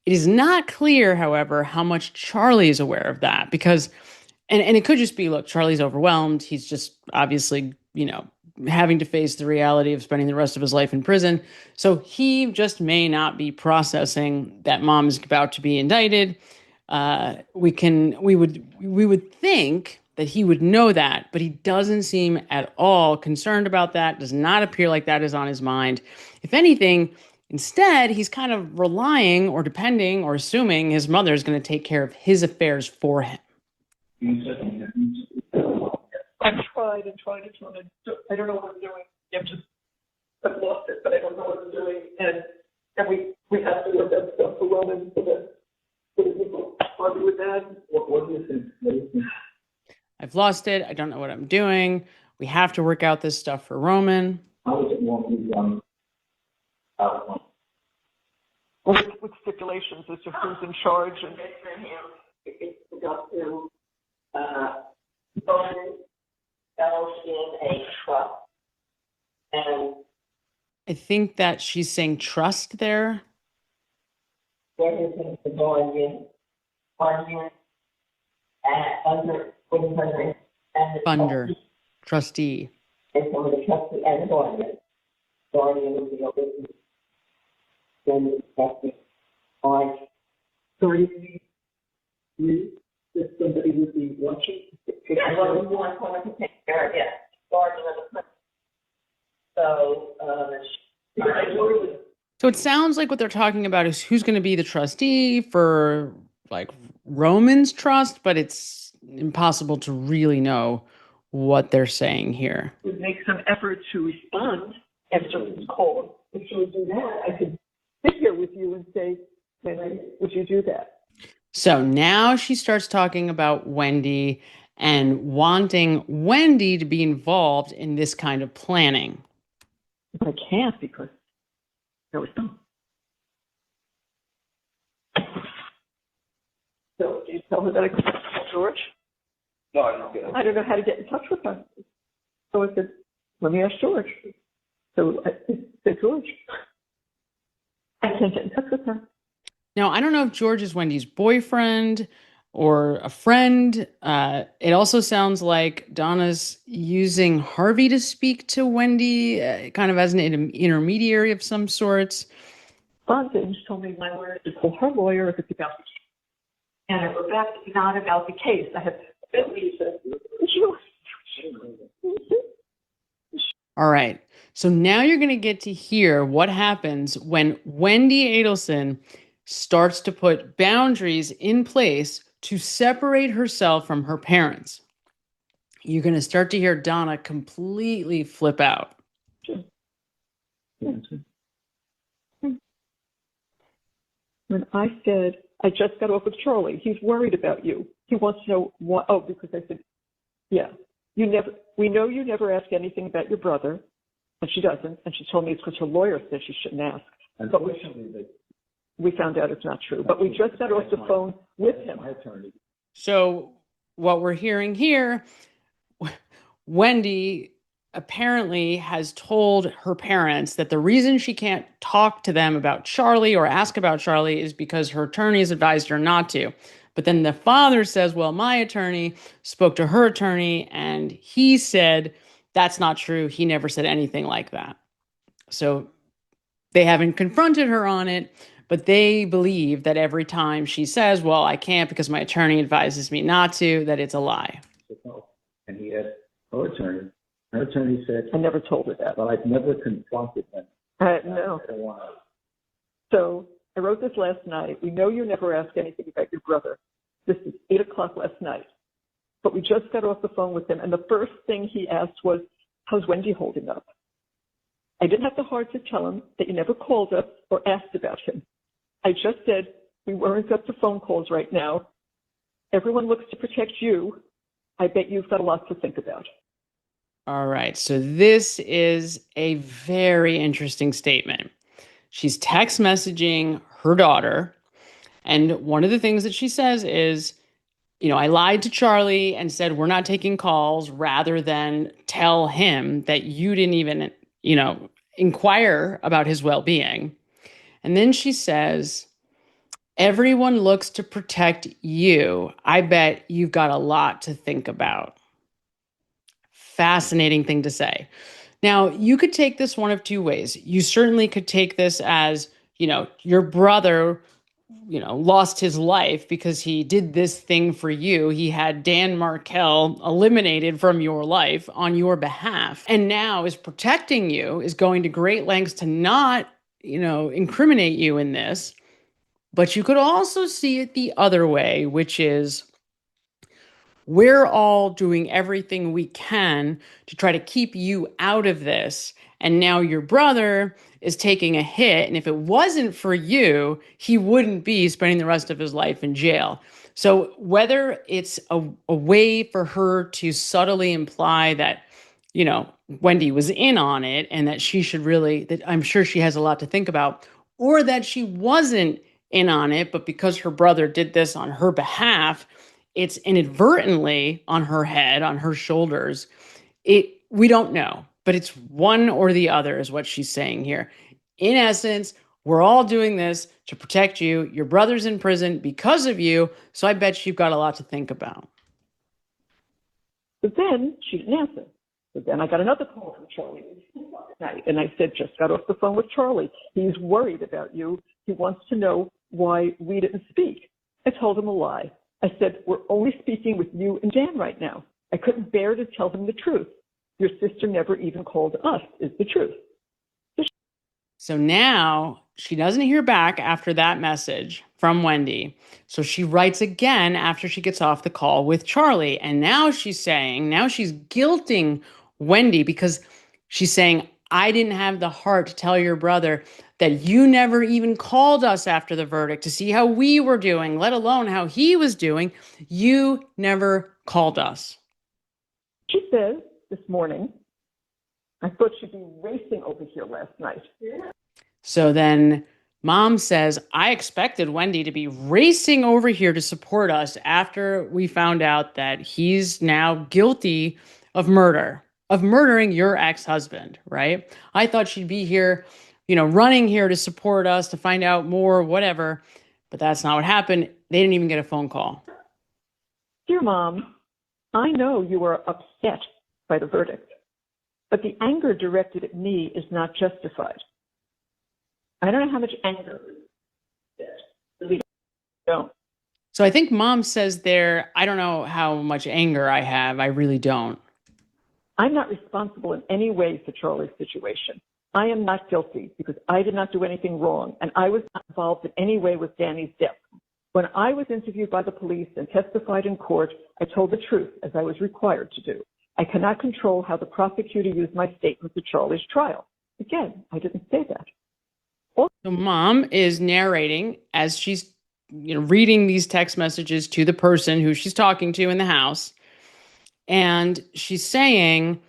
It is not clear, however, how much Charlie is aware of that, because, and it could just be, look, Charlie's overwhelmed. He's just obviously, having to face the reality of spending the rest of his life in prison. So he just may not be processing that mom is about to be indicted. We would think that he would know that, but he doesn't seem at all concerned about that. Does not appear like that is on his mind. If anything, Instead, he's kind of relying or depending or assuming his mother is going to take care of his affairs for him. I've tried and tried and tried. I don't know what I'm doing. I've lost it, but I don't know what I'm doing. And we have to look at stuff for Roman so that people argue with that. What do you think? I've lost it. I don't know what I'm doing. We have to work out this stuff for Roman. How is it normally done? With stipulations as to who's in charge and It's got to Roman sells in a trust, and I think that she's saying trust there. get his name to Onion, under Funder, trustee. and some of the trustee and Onion. Onion will be over then the trustee on. somebody would be watching. Well, we want someone to take care of it. Guardian of the So it sounds like what they're talking about is who's going to be the trustee for like Roman's trust, but it's impossible to really know what they're saying here. Would make some effort to respond after it's called. If she would do that, I could sit here with you and say, would you do that? So now she starts talking about Wendi and wanting Wendi to be involved in this kind of planning. But I can't because there was some. So do you tell her that I can call George? No, I don't get it. I don't know how to get in touch with her. So I said, let me ask George. So I said, George, I can't get in touch with her. Now, I don't know if George is Wendy's boyfriend or a friend. It also sounds like Donna's using Harvey to speak to Wendi, kind of as an intermediary of some sorts. Bondage told me my lawyer to call her lawyer if it's about the case. And if it's not about the case, I have All right. So now you're going to get to hear what happens when Wendi Adelson starts to put boundaries in place to separate herself from her parents. You're going to start to hear Donna completely flip out. When I said, I just got off with Charlie, he's worried about you. He wants to know what, because I said, yeah, we know you never ask anything about your brother, and she doesn't, and she told me it's because her lawyer says she shouldn't ask. Unfortunately, we found out it's not true, but we just got off the phone with him. So what we're hearing here, Wendi apparently has told her parents that the reason she can't talk to them about Charlie or ask about Charlie is because her attorneys advised her not to. But then the father says, well, my attorney spoke to her attorney and he said, that's not true. He never said anything like that. So they haven't confronted her on it, but they believe that every time she says, well, I can't because my attorney advises me not to, that it's a lie. And he asked her attorney. Her attorney said, I never told her that. Well, I've never confronted them. No. So I wrote this last night. We know you never ask anything about your brother. This is 8:00 last night. But we just got off the phone with him, and the first thing he asked was, how's Wendi holding up? I didn't have the heart to tell him that you never called us or asked about him. I just said, we weren't up to phone calls right now. Everyone looks to protect you. I bet you've got a lot to think about. All right. So this is a very interesting statement. She's text messaging her daughter. And one of the things that she says is, I lied to Charlie and said, we're not taking calls rather than tell him that you didn't even, inquire about his well-being. And then she says, everyone looks to protect you. I bet you've got a lot to think about. Fascinating thing to say. Now, you could take this one of two ways. You certainly could take this as, your brother, lost his life because he did this thing for you. He had Dan Markel eliminated from your life on your behalf and now is protecting you, is going to great lengths to not incriminate you in this. But you could also see it the other way, which is we're all doing everything we can to try to keep you out of this. And now your brother is taking a hit. And if it wasn't for you, he wouldn't be spending the rest of his life in jail. So whether it's a way for her to subtly imply that, Wendi was in on it and that she should really, that I'm sure she has a lot to think about, or that she wasn't in on it, but because her brother did this on her behalf, it's inadvertently on her head, on her shoulders. We don't know, but it's one or the other is what she's saying here. In essence, we're all doing this to protect you. Your brother's in prison because of you, so I bet you've got a lot to think about. But then she didn't answer. But then I got another call from Charlie last night, and I said, just got off the phone with Charlie. He's worried about you. He wants to know why we didn't speak. I told him a lie. I said, we're only speaking with you and Dan right now. I couldn't bear to tell him the truth. Your sister never even called us, is the truth. So now she doesn't hear back after that message from Wendi. So she writes again after she gets off the call with Charlie. And now she's guilting Wendi because she's saying, I didn't have the heart to tell your brother that you never even called us after the verdict to see how we were doing, let alone how he was doing. You never called us. She says this morning, I thought she'd be racing over here last night. So then Mom says, I expected Wendi to be racing over here to support us after we found out that he's now guilty of murdering your ex-husband, right? I thought she'd be here, running here to support us, to find out more, whatever. But that's not what happened. They didn't even get a phone call. Dear Mom, I know you are upset by the verdict, but the anger directed at me is not justified. I don't know how much anger we don't. So I think Mom says there, I don't know how much anger I have. I really don't. I'm not responsible in any way for Charlie's situation. I am not guilty because I did not do anything wrong, and I was not involved in any way with Danny's death. When I was interviewed by the police and testified in court, I told the truth, as I was required to do. I cannot control how the prosecutor used my statements at Charlie's trial. Again, I didn't say that. So Mom is narrating as she's reading these text messages to the person who she's talking to in the house. And she's saying,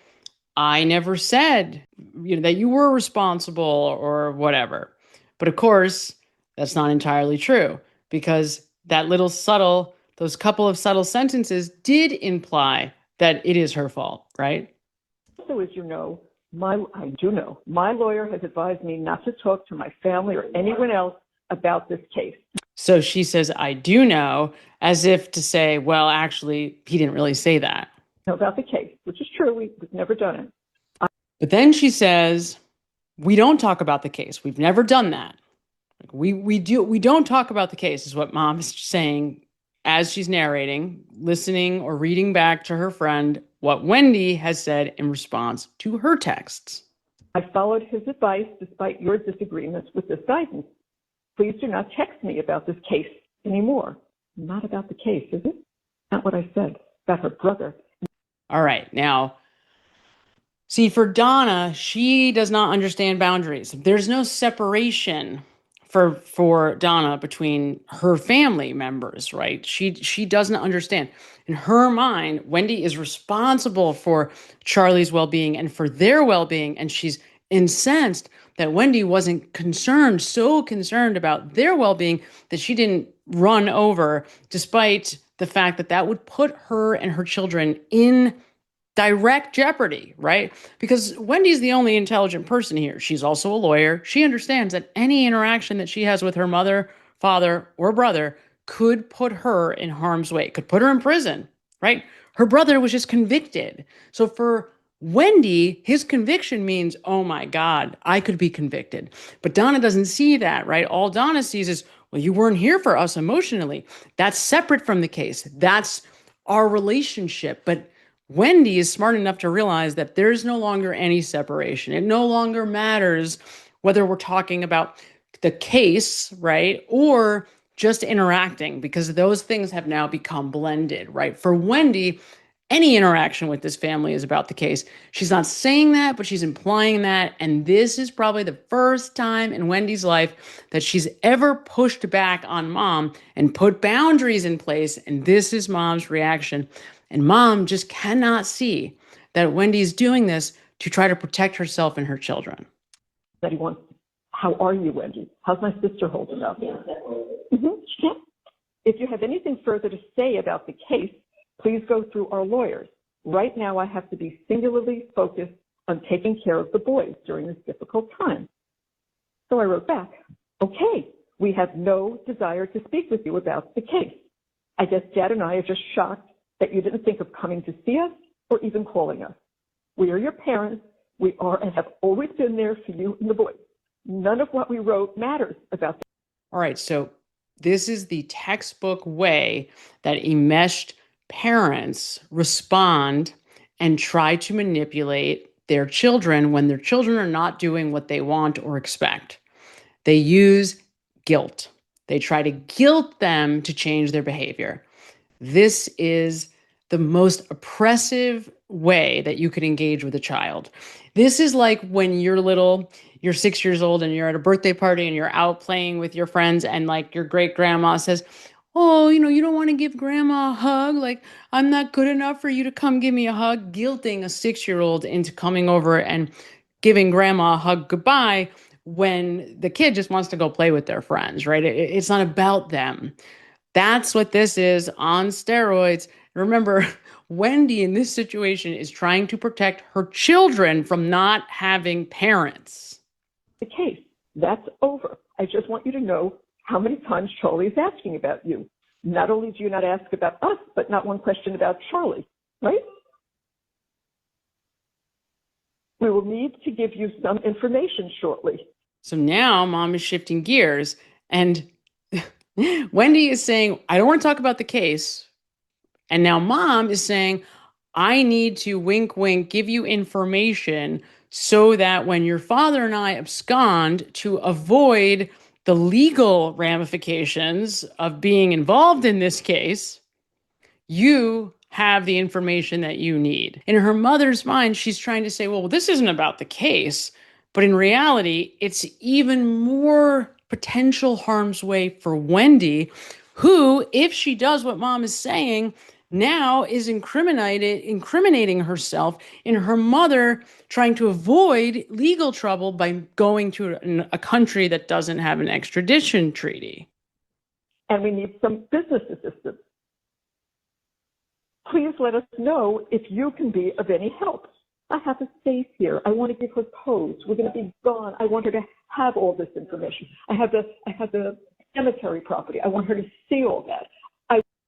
I never said that you were responsible or whatever. But of course, that's not entirely true because those couple of subtle sentences did imply that it is her fault, right? So as you know, my lawyer has advised me not to talk to my family or anyone else about this case. So she says, I do know, as if to say, well, actually, he didn't really say that. About the case, which is true. We've never done it. But then she says, we don't talk about the case. We've never done that. We don't talk about the case is what Mom is saying as she's narrating, listening or reading back to her friend what Wendi has said in response to her texts. I followed his advice despite your disagreements with this guidance. Please do not text me about this case anymore. Not about the case, is it? Not what I said. About her brother. All right. Now, see, for Donna, she does not understand boundaries. There's no separation for Donna between her family members, right? She doesn't understand. In her mind, Wendi is responsible for Charlie's well-being and for their well-being, and she's incensed that Wendi wasn't so concerned about their well-being that she didn't run over, despite the fact that would put her and her children in direct jeopardy, right? Because Wendy's the only intelligent person here. She's also a lawyer. She understands that any interaction that she has with her mother, father, or brother could put her in harm's way, could put her in prison, right? Her brother was just convicted. So for Wendi, his conviction means, oh my God, I could be convicted. But Donna doesn't see that, right? All Donna sees is, well, you weren't here for us emotionally. That's separate from the case. That's our relationship. But Wendi is smart enough to realize that there's no longer any separation. It no longer matters whether we're talking about the case, right, or just interacting, because those things have now become blended, right? For Wendi, any interaction with this family is about the case. She's not saying that, but she's implying that. And this is probably the first time in Wendi's life that she's ever pushed back on mom and put boundaries in place. And this is mom's reaction. And mom just cannot see that Wendi's doing this to try to protect herself and her children. That he wants, how are you, Wendi? How's my sister holding up? If you have anything further to say about the case, please go through our lawyers. Right now, I have to be singularly focused on taking care of the boys during this difficult time. So I wrote back, okay, we have no desire to speak with you about the case. I guess Dad and I are just shocked that you didn't think of coming to see us or even calling us. We are your parents. We are and have always been there for you and the boys. None of what we wrote matters about them. All right, so this is the textbook way that enmeshed parents respond and try to manipulate their children when their children are not doing what they want or expect. They use guilt. They try to guilt them to change their behavior. This is the most oppressive way that you could engage with a child. This is like when you're 6 years old and you're at a birthday party and you're out playing with your friends and like your great grandma says, oh, you don't want to give grandma a hug? Like, I'm not good enough for you to come give me a hug, guilting a 6-year-old into coming over and giving grandma a hug goodbye when the kid just wants to go play with their friends, right? It's not about them. That's what this is on steroids. Remember, Wendi in this situation is trying to protect her children from not having parents. The case, that's over. I just want you to know how many times Charlie is asking about you. Not only do you not ask about us, but not one question about Charlie, right? We will need to give you some information shortly. So now mom is shifting gears and Wendi is saying, I don't want to talk about the case. And now mom is saying, I need to wink, wink, give you information so that when your father and I abscond to avoid the legal ramifications of being involved in this case, you have the information that you need. In her mother's mind, she's trying to say, well, this isn't about the case, but in reality, it's even more potential harm's way for Wendi, who, if she does what mom is saying, now is incriminating herself in her mother trying to avoid legal trouble by going to a country that doesn't have an extradition treaty. And we need some business assistance. Please let us know if you can be of any help. I have a safe here. I want to give her codes. We're going to be gone. I want her to have all this information. I have the cemetery property. I want her to see all that.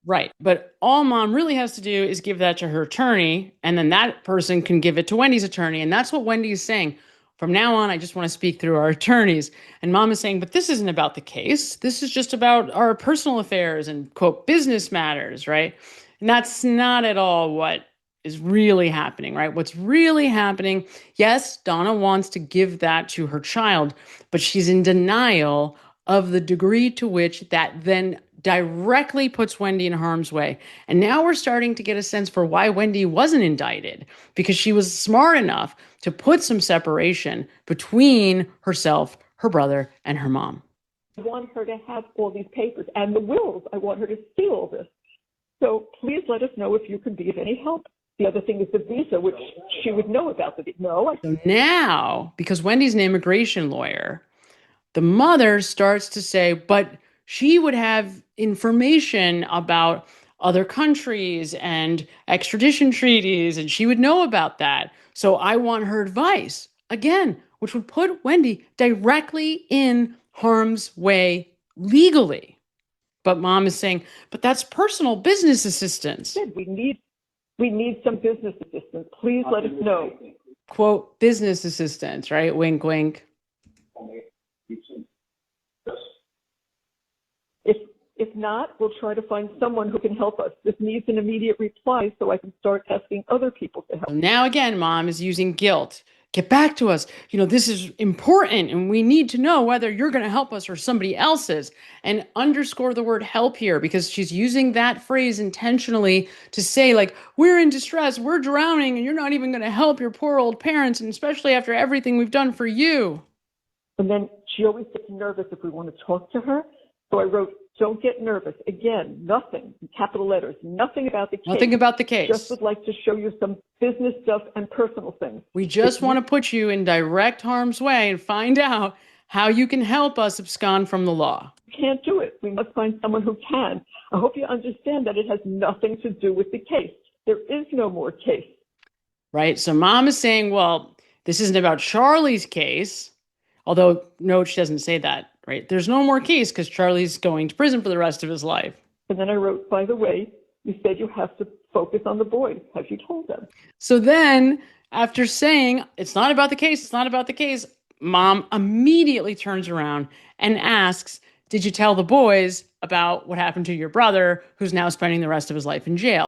Right. But all mom really has to do is give that to her attorney, and then that person can give it to Wendi's attorney. And that's what Wendi is saying. From now on, I just want to speak through our attorneys. And mom is saying, but this isn't about the case. This is just about our personal affairs and, quote, business matters, right? And that's not at all what is really happening, right? What's really happening, yes, Donna wants to give that to her child, but she's in denial of the degree to which that then directly puts Wendi in harm's way. And now we're starting to get a sense for why Wendi wasn't indicted, because she was smart enough to put some separation between herself, her brother, and her mom. I want her to have all these papers and the wills. I want her to see all this. So please let us know if you can be of any help. The other thing is the visa, which she would know about. So now, because Wendi's an immigration lawyer, the mother starts to say, but she would have information about other countries and extradition treaties, and she would know about that. So I want her advice, again, which would put Wendi directly in harm's way legally. But mom is saying, but that's personal business assistance. We need some business assistance. Please let us know. Quote, business assistance, right? Wink, wink. If not, we'll try to find someone who can help us. This needs an immediate reply so I can start asking other people to help. Now again, mom is using guilt. Get back to us. This is important and we need to know whether you're going to help us or somebody else is. And underscore the word help here, because she's using that phrase intentionally to say, like, we're in distress, we're drowning, and you're not even going to help your poor old parents, and especially after everything we've done for you. And then she always gets nervous if we want to talk to her. So I wrote, don't get nervous. Again, nothing, in capital letters, nothing about the case. Nothing about the case. Just would like to show you some business stuff and personal things. We just want to put you in direct harm's way and find out how you can help us abscond from the law. Can't do it. We must find someone who can. I hope you understand that it has nothing to do with the case. There is no more case. Right? So mom is saying, well, this isn't about Charlie's case. Although, no, she doesn't say that, right? There's no more case because Charlie's going to prison for the rest of his life. And then I wrote, by the way, you said you have to focus on the boys. Have you told them? So then, after saying, it's not about the case, it's not about the case, mom immediately turns around and asks, did you tell the boys about what happened to your brother, who's now spending the rest of his life in jail?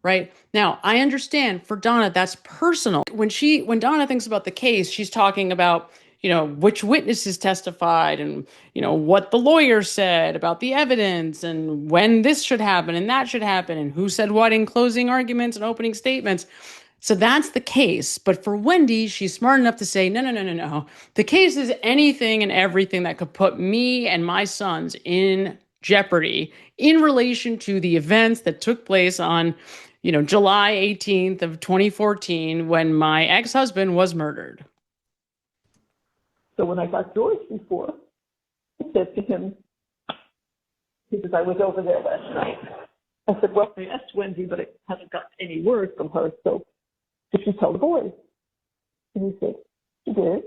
Right? Now, I understand for Donna, that's personal. When Donna thinks about the case, she's talking about, which witnesses testified and, what the lawyer said about the evidence and when this should happen and that should happen and who said what in closing arguments and opening statements. So that's the case. But for Wendi, she's smart enough to say, no. The case is anything and everything that could put me and my sons in jeopardy in relation to the events that took place on July 18th of 2014 when my ex-husband was murdered. So when I got George before, I said to him, because I was over there last night, I said, well, I asked Wendi, but I haven't got any word from her, so did she tell the boys? And he said, she did.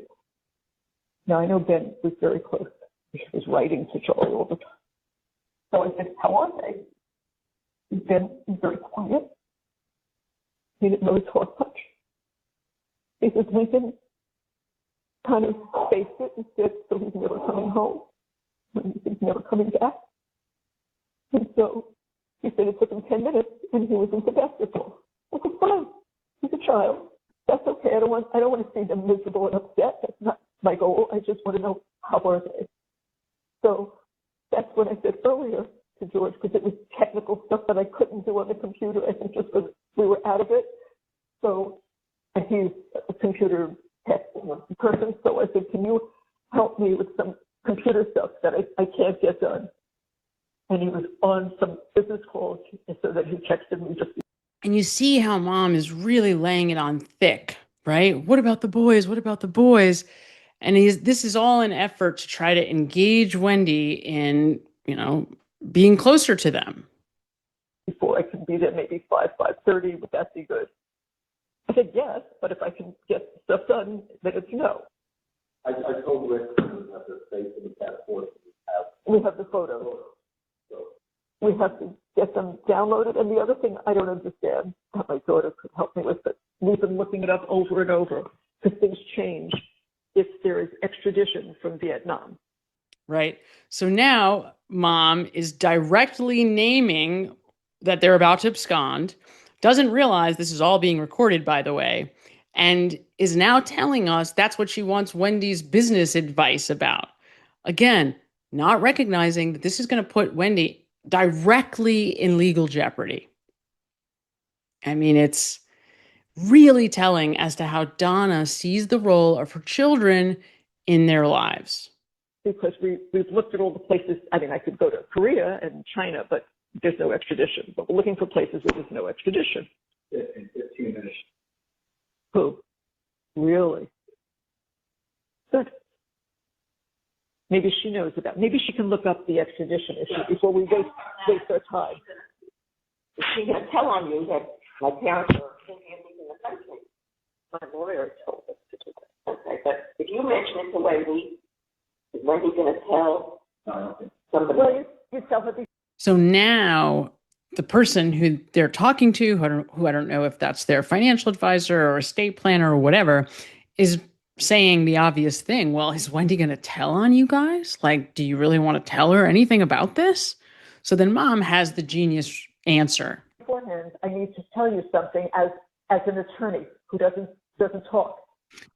Now, I know Ben was very close. She was writing to Charlie all the time. So I said, how are they? And Ben was very quiet. He didn't really talk much. He said, Lincoln kind of faced it and said, so he's never coming home. He's never coming back. And so he said it took him 10 minutes and he was into basketball. I said, fine. He's a child. That's okay. I don't want to see them miserable and upset. That's not my goal. I just want to know how are they. So that's what I said earlier to George, because it was technical stuff that I couldn't do on the computer. I think just because we were out of it. So, and he's a computer tech person. So I said, can you help me with some computer stuff that I can't get done? And he was on some business calls, so that he texted me just. And you see how mom is really laying it on thick, right? What about the boys? What about the boys? And this is all an effort to try to engage Wendi in, being closer to them. Before I can be there, maybe 5:30, would that be good? I said yes, but if I can get stuff done, then it's no. I told Rick we have the space in the passport. We have the photos. So we have to get them downloaded. And the other thing I don't understand that my daughter could help me with, but we've been looking it up over and over because things change if there is extradition from Vietnam. Right. So now mom is directly naming that they're about to abscond, doesn't realize this is all being recorded, by the way, and is now telling us that's what she wants Wendi's business advice about. Again, not recognizing that this is going to put Wendi directly in legal jeopardy. I mean, it's really telling as to how Donna sees the role of her children in their lives. Because we've looked at all the places. I mean, I could go to Korea and China, but there's no extradition. But we're looking for places where there's no extradition. In 15 minutes. Who? Really? Good. Maybe she knows about. Maybe she can look up the extradition issue before we waste our time. Is she going to tell on you that my parents are thinking of leaving the country? My lawyer told us to do that. Okay, but if you mention it to Wendi, is Wendi going to tell somebody? Well, you tell her. So now the person who they're talking to, who I don't know if that's their financial advisor or estate planner or whatever, is saying the obvious thing. Well, is Wendi going to tell on you guys? Like, do you really want to tell her anything about this? So then mom has the genius answer. Beforehand, I need to tell you something as as an attorney who doesn't talk.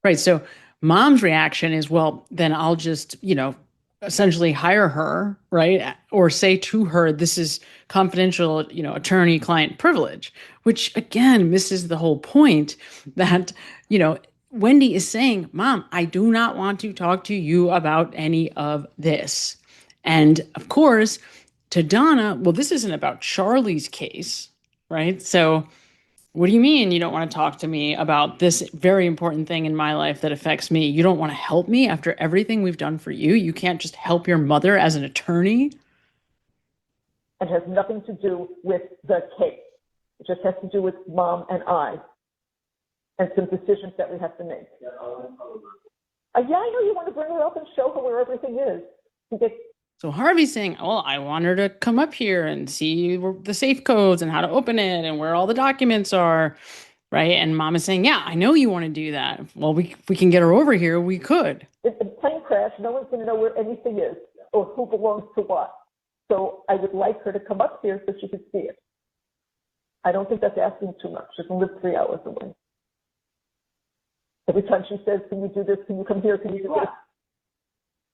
Right. So mom's reaction is, well, then I'll just, essentially hire her, right? Or say to her, this is confidential, attorney-client privilege, which again misses the whole point that, Wendi is saying, Mom, I do not want to talk to you about any of this. And of course, to Donna, well, this isn't about Charlie's case, right? So what do you mean you don't want to talk to me about this very important thing in my life that affects me? You don't want to help me after everything we've done for you? You can't just help your mother as an attorney? It has nothing to do with the case. It just has to do with Mom and I and some decisions that we have to make. Yeah, I know you want to bring her up and show her where everything is. So Harvey's saying, well, I want her to come up here and see the safe codes and how to open it and where all the documents are, right? And Mom is saying, yeah, I know you want to do that. Well, if we can get her over here, we could. In a plane crash, no one's going to know where anything is or who belongs to what. So I would like her to come up here so she could see it. I don't think that's asking too much. She can live 3 hours away. Every time she says, can you do this? Can you come here? Can you do this?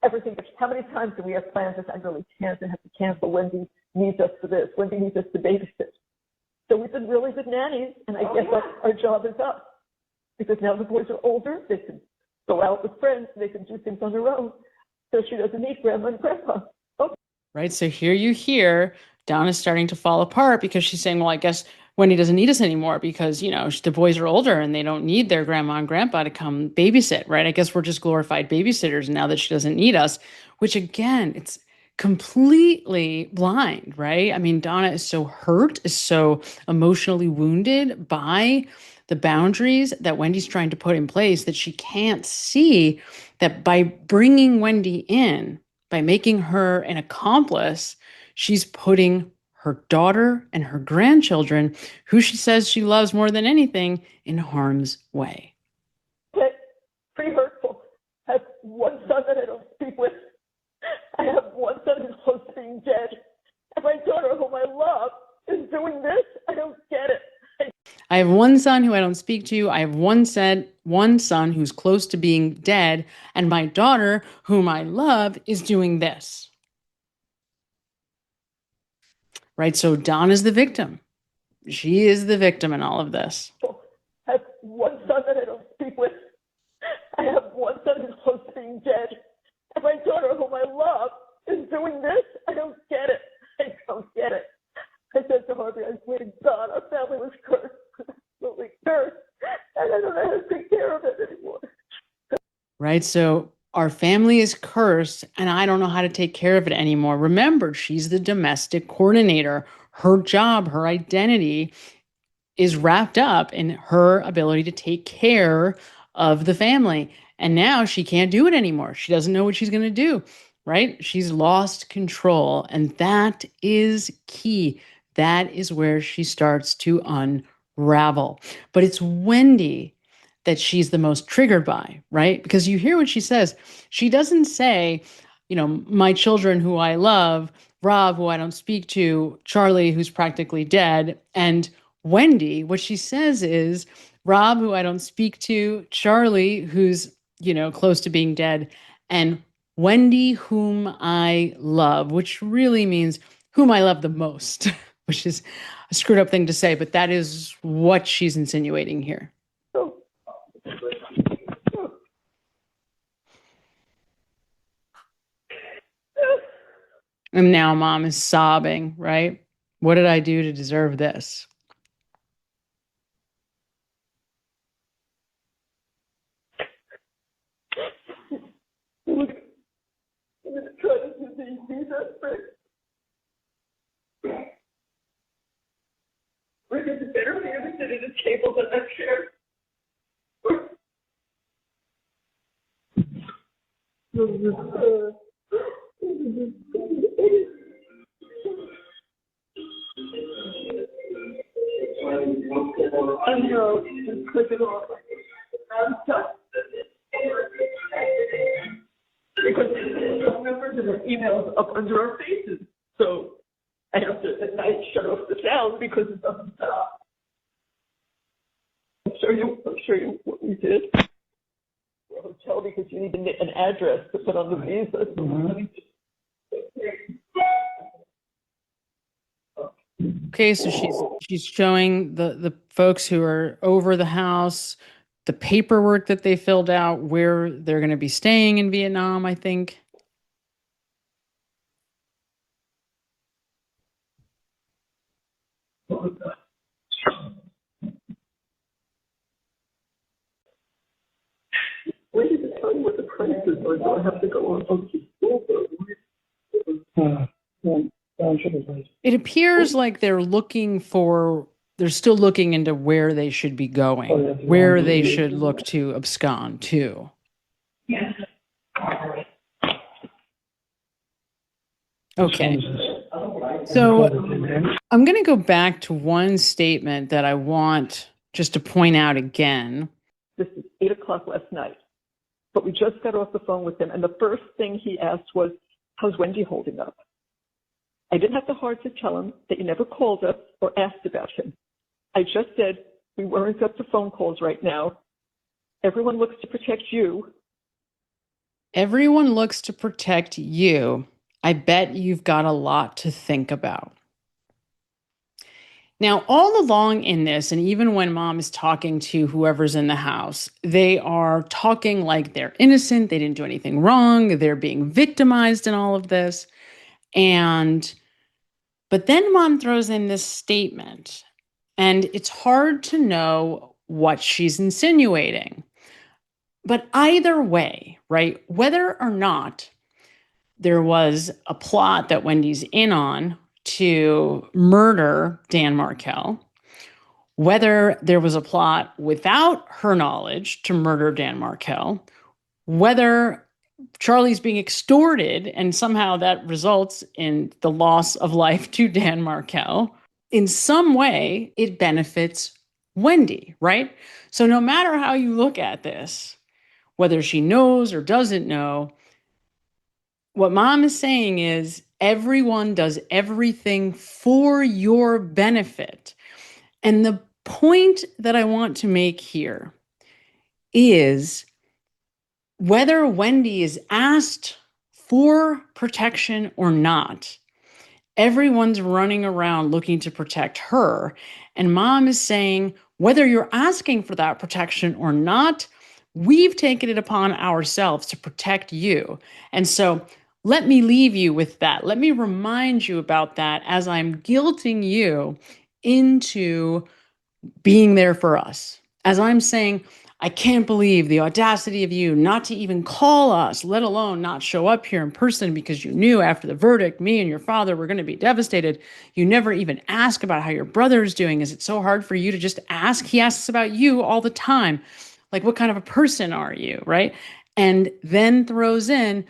Everything. How many times do we have plans that I really can't and have to cancel? Wendi needs us for this. Wendi needs us to babysit. So we've been really good nannies, and I guess our job is up. Because now the boys are older, they can go out with friends, they can do things on their own. So she doesn't need grandma and grandpa. Okay. Right, so here you hear Donna's starting to fall apart because she's saying, well, I guess Wendi doesn't need us anymore because, the boys are older and they don't need their grandma and grandpa to come babysit, right? I guess we're just glorified babysitters now that she doesn't need us, which again, it's completely blind, right? I mean, Donna is so hurt, is so emotionally wounded by the boundaries that Wendi's trying to put in place that she can't see that by bringing Wendi in, by making her an accomplice, she's putting her daughter and her grandchildren, who she says she loves more than anything, in harm's way. It's pretty hurtful. I have one son that I don't speak with. I have one son who's close to being dead. And my daughter, whom I love, is doing this. I don't get it. I have one son who I don't speak to. I have one son who's close to being dead. And my daughter, whom I love, is doing this. Right, so Donna's the victim. She is the victim in all of this. I have one son that I don't speak with. I have one son who's close to being dead. And my daughter, whom I love, is doing this. I don't get it. I don't get it. I said to Harvey, I swear to God, our family was cursed. Absolutely cursed. And I don't know how to take care of it anymore. Right, so our family is cursed, and I don't know how to take care of it anymore. Remember, she's the domestic coordinator. Her job, her identity is wrapped up in her ability to take care of the family. And now she can't do it anymore. She doesn't know what she's going to do, right? She's lost control, and that is key. That is where she starts to unravel. But it's Wendi that she's the most triggered by, right? Because you hear what she says. She doesn't say, my children who I love, Rob, who I don't speak to, Charlie, who's practically dead, and Wendi. What she says is Rob, who I don't speak to, Charlie, who's, close to being dead, and Wendi, whom I love, which really means whom I love the most, which is a screwed up thing to say, but that is what she's insinuating here. And now Mom is sobbing, right? What did I do to deserve this? I'm going to try to do these aspects. We're going to better be able to sit at a table than that chair. I know, just click it off. I'm stuck. Because some members of our emails up under our faces. So I have to at night shut off the sound because it doesn't stop. show you what we did. A hotel because you need an address to put on the visa. Okay, so she's showing the folks who are over the house the paperwork that they filled out, where they're going to be staying in Vietnam, I think. When did it tell you what the prices are? Do I have to go on It appears like they're still looking into where they should be going, where they should look to abscond to. Yes. Okay. So I'm going to go back to one statement that I want just to point out again. This is 8:00 last night, but we just got off the phone with him, and the first thing he asked was, "How's Wendi holding up?" I didn't have the heart to tell him that you never called us or asked about him. I just said we weren't up to phone calls right now. Everyone looks to protect you. Everyone looks to protect you. I bet you've got a lot to think about. Now, all along in this, and even when mom is talking to whoever's in the house, they are talking like they're innocent. They didn't do anything wrong. They're being victimized in all of this. But then mom throws in this statement, and it's hard to know what she's insinuating. But either way, right, whether or not there was a plot that Wendy's in on to murder Dan Markel, whether there was a plot without her knowledge to murder Dan Markel, whether Charlie's being extorted and somehow that results in the loss of life to Dan Markel, in some way it benefits Wendi, right? So no matter how you look at this, whether she knows or doesn't know, what mom is saying is everyone does everything for your benefit. And the point that I want to make here is whether Wendi is asked for protection or not, everyone's running around looking to protect her. And mom is saying, whether you're asking for that protection or not, we've taken it upon ourselves to protect you. And so let me leave you with that. Let me remind you about that as I'm guilting you into being there for us. As I'm saying, I can't believe the audacity of you not to even call us, let alone not show up here in person because you knew after the verdict, me and your father were going to be devastated. You never even ask about how your brother is doing. Is it so hard for you to just ask? He asks about you all the time. Like, what kind of a person are you, right? And then throws in,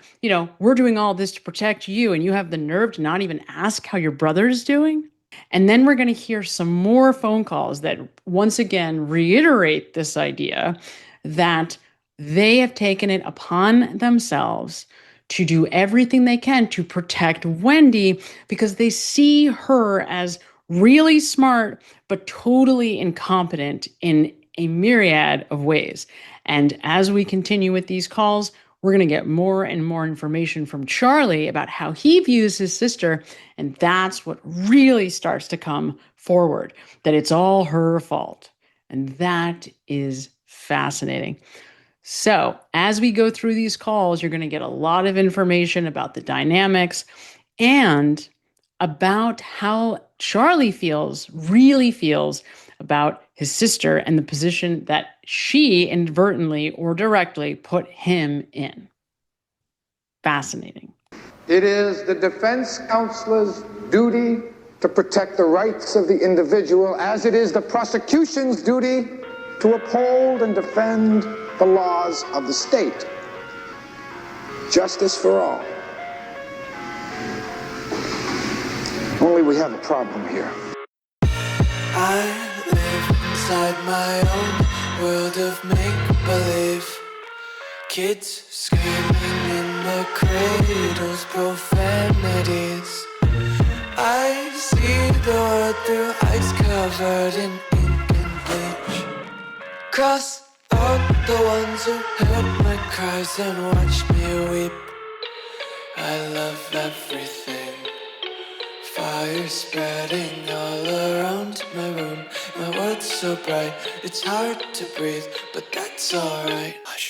we're doing all this to protect you, and you have the nerve to not even ask how your brother's doing? And then we're going to hear some more phone calls that once again reiterate this idea that they have taken it upon themselves to do everything they can to protect Wendi because they see her as really smart, but totally incompetent in a myriad of ways. And as we continue with these calls, we're going to get more and more information from Charlie about how he views his sister. And that's what really starts to come forward, that it's all her fault. And that is fascinating. So as we go through these calls, you're going to get a lot of information about the dynamics and about how Charlie really feels about his sister and the position that she inadvertently or directly put him in. Fascinating. It is the defense counselor's duty to protect the rights of the individual, as it is the prosecution's duty to uphold and defend the laws of the state. Justice for all. Only we have a problem here. I live inside my own world of make-believe. Kids screaming in the cradles, profanities. I see the world through ice covered in ink and bleach. Cross out the ones who heard my cries and watched me weep. I love everything. Fire spreading all around my room. My world's so bright, it's hard to breathe, but that's alright. Hush.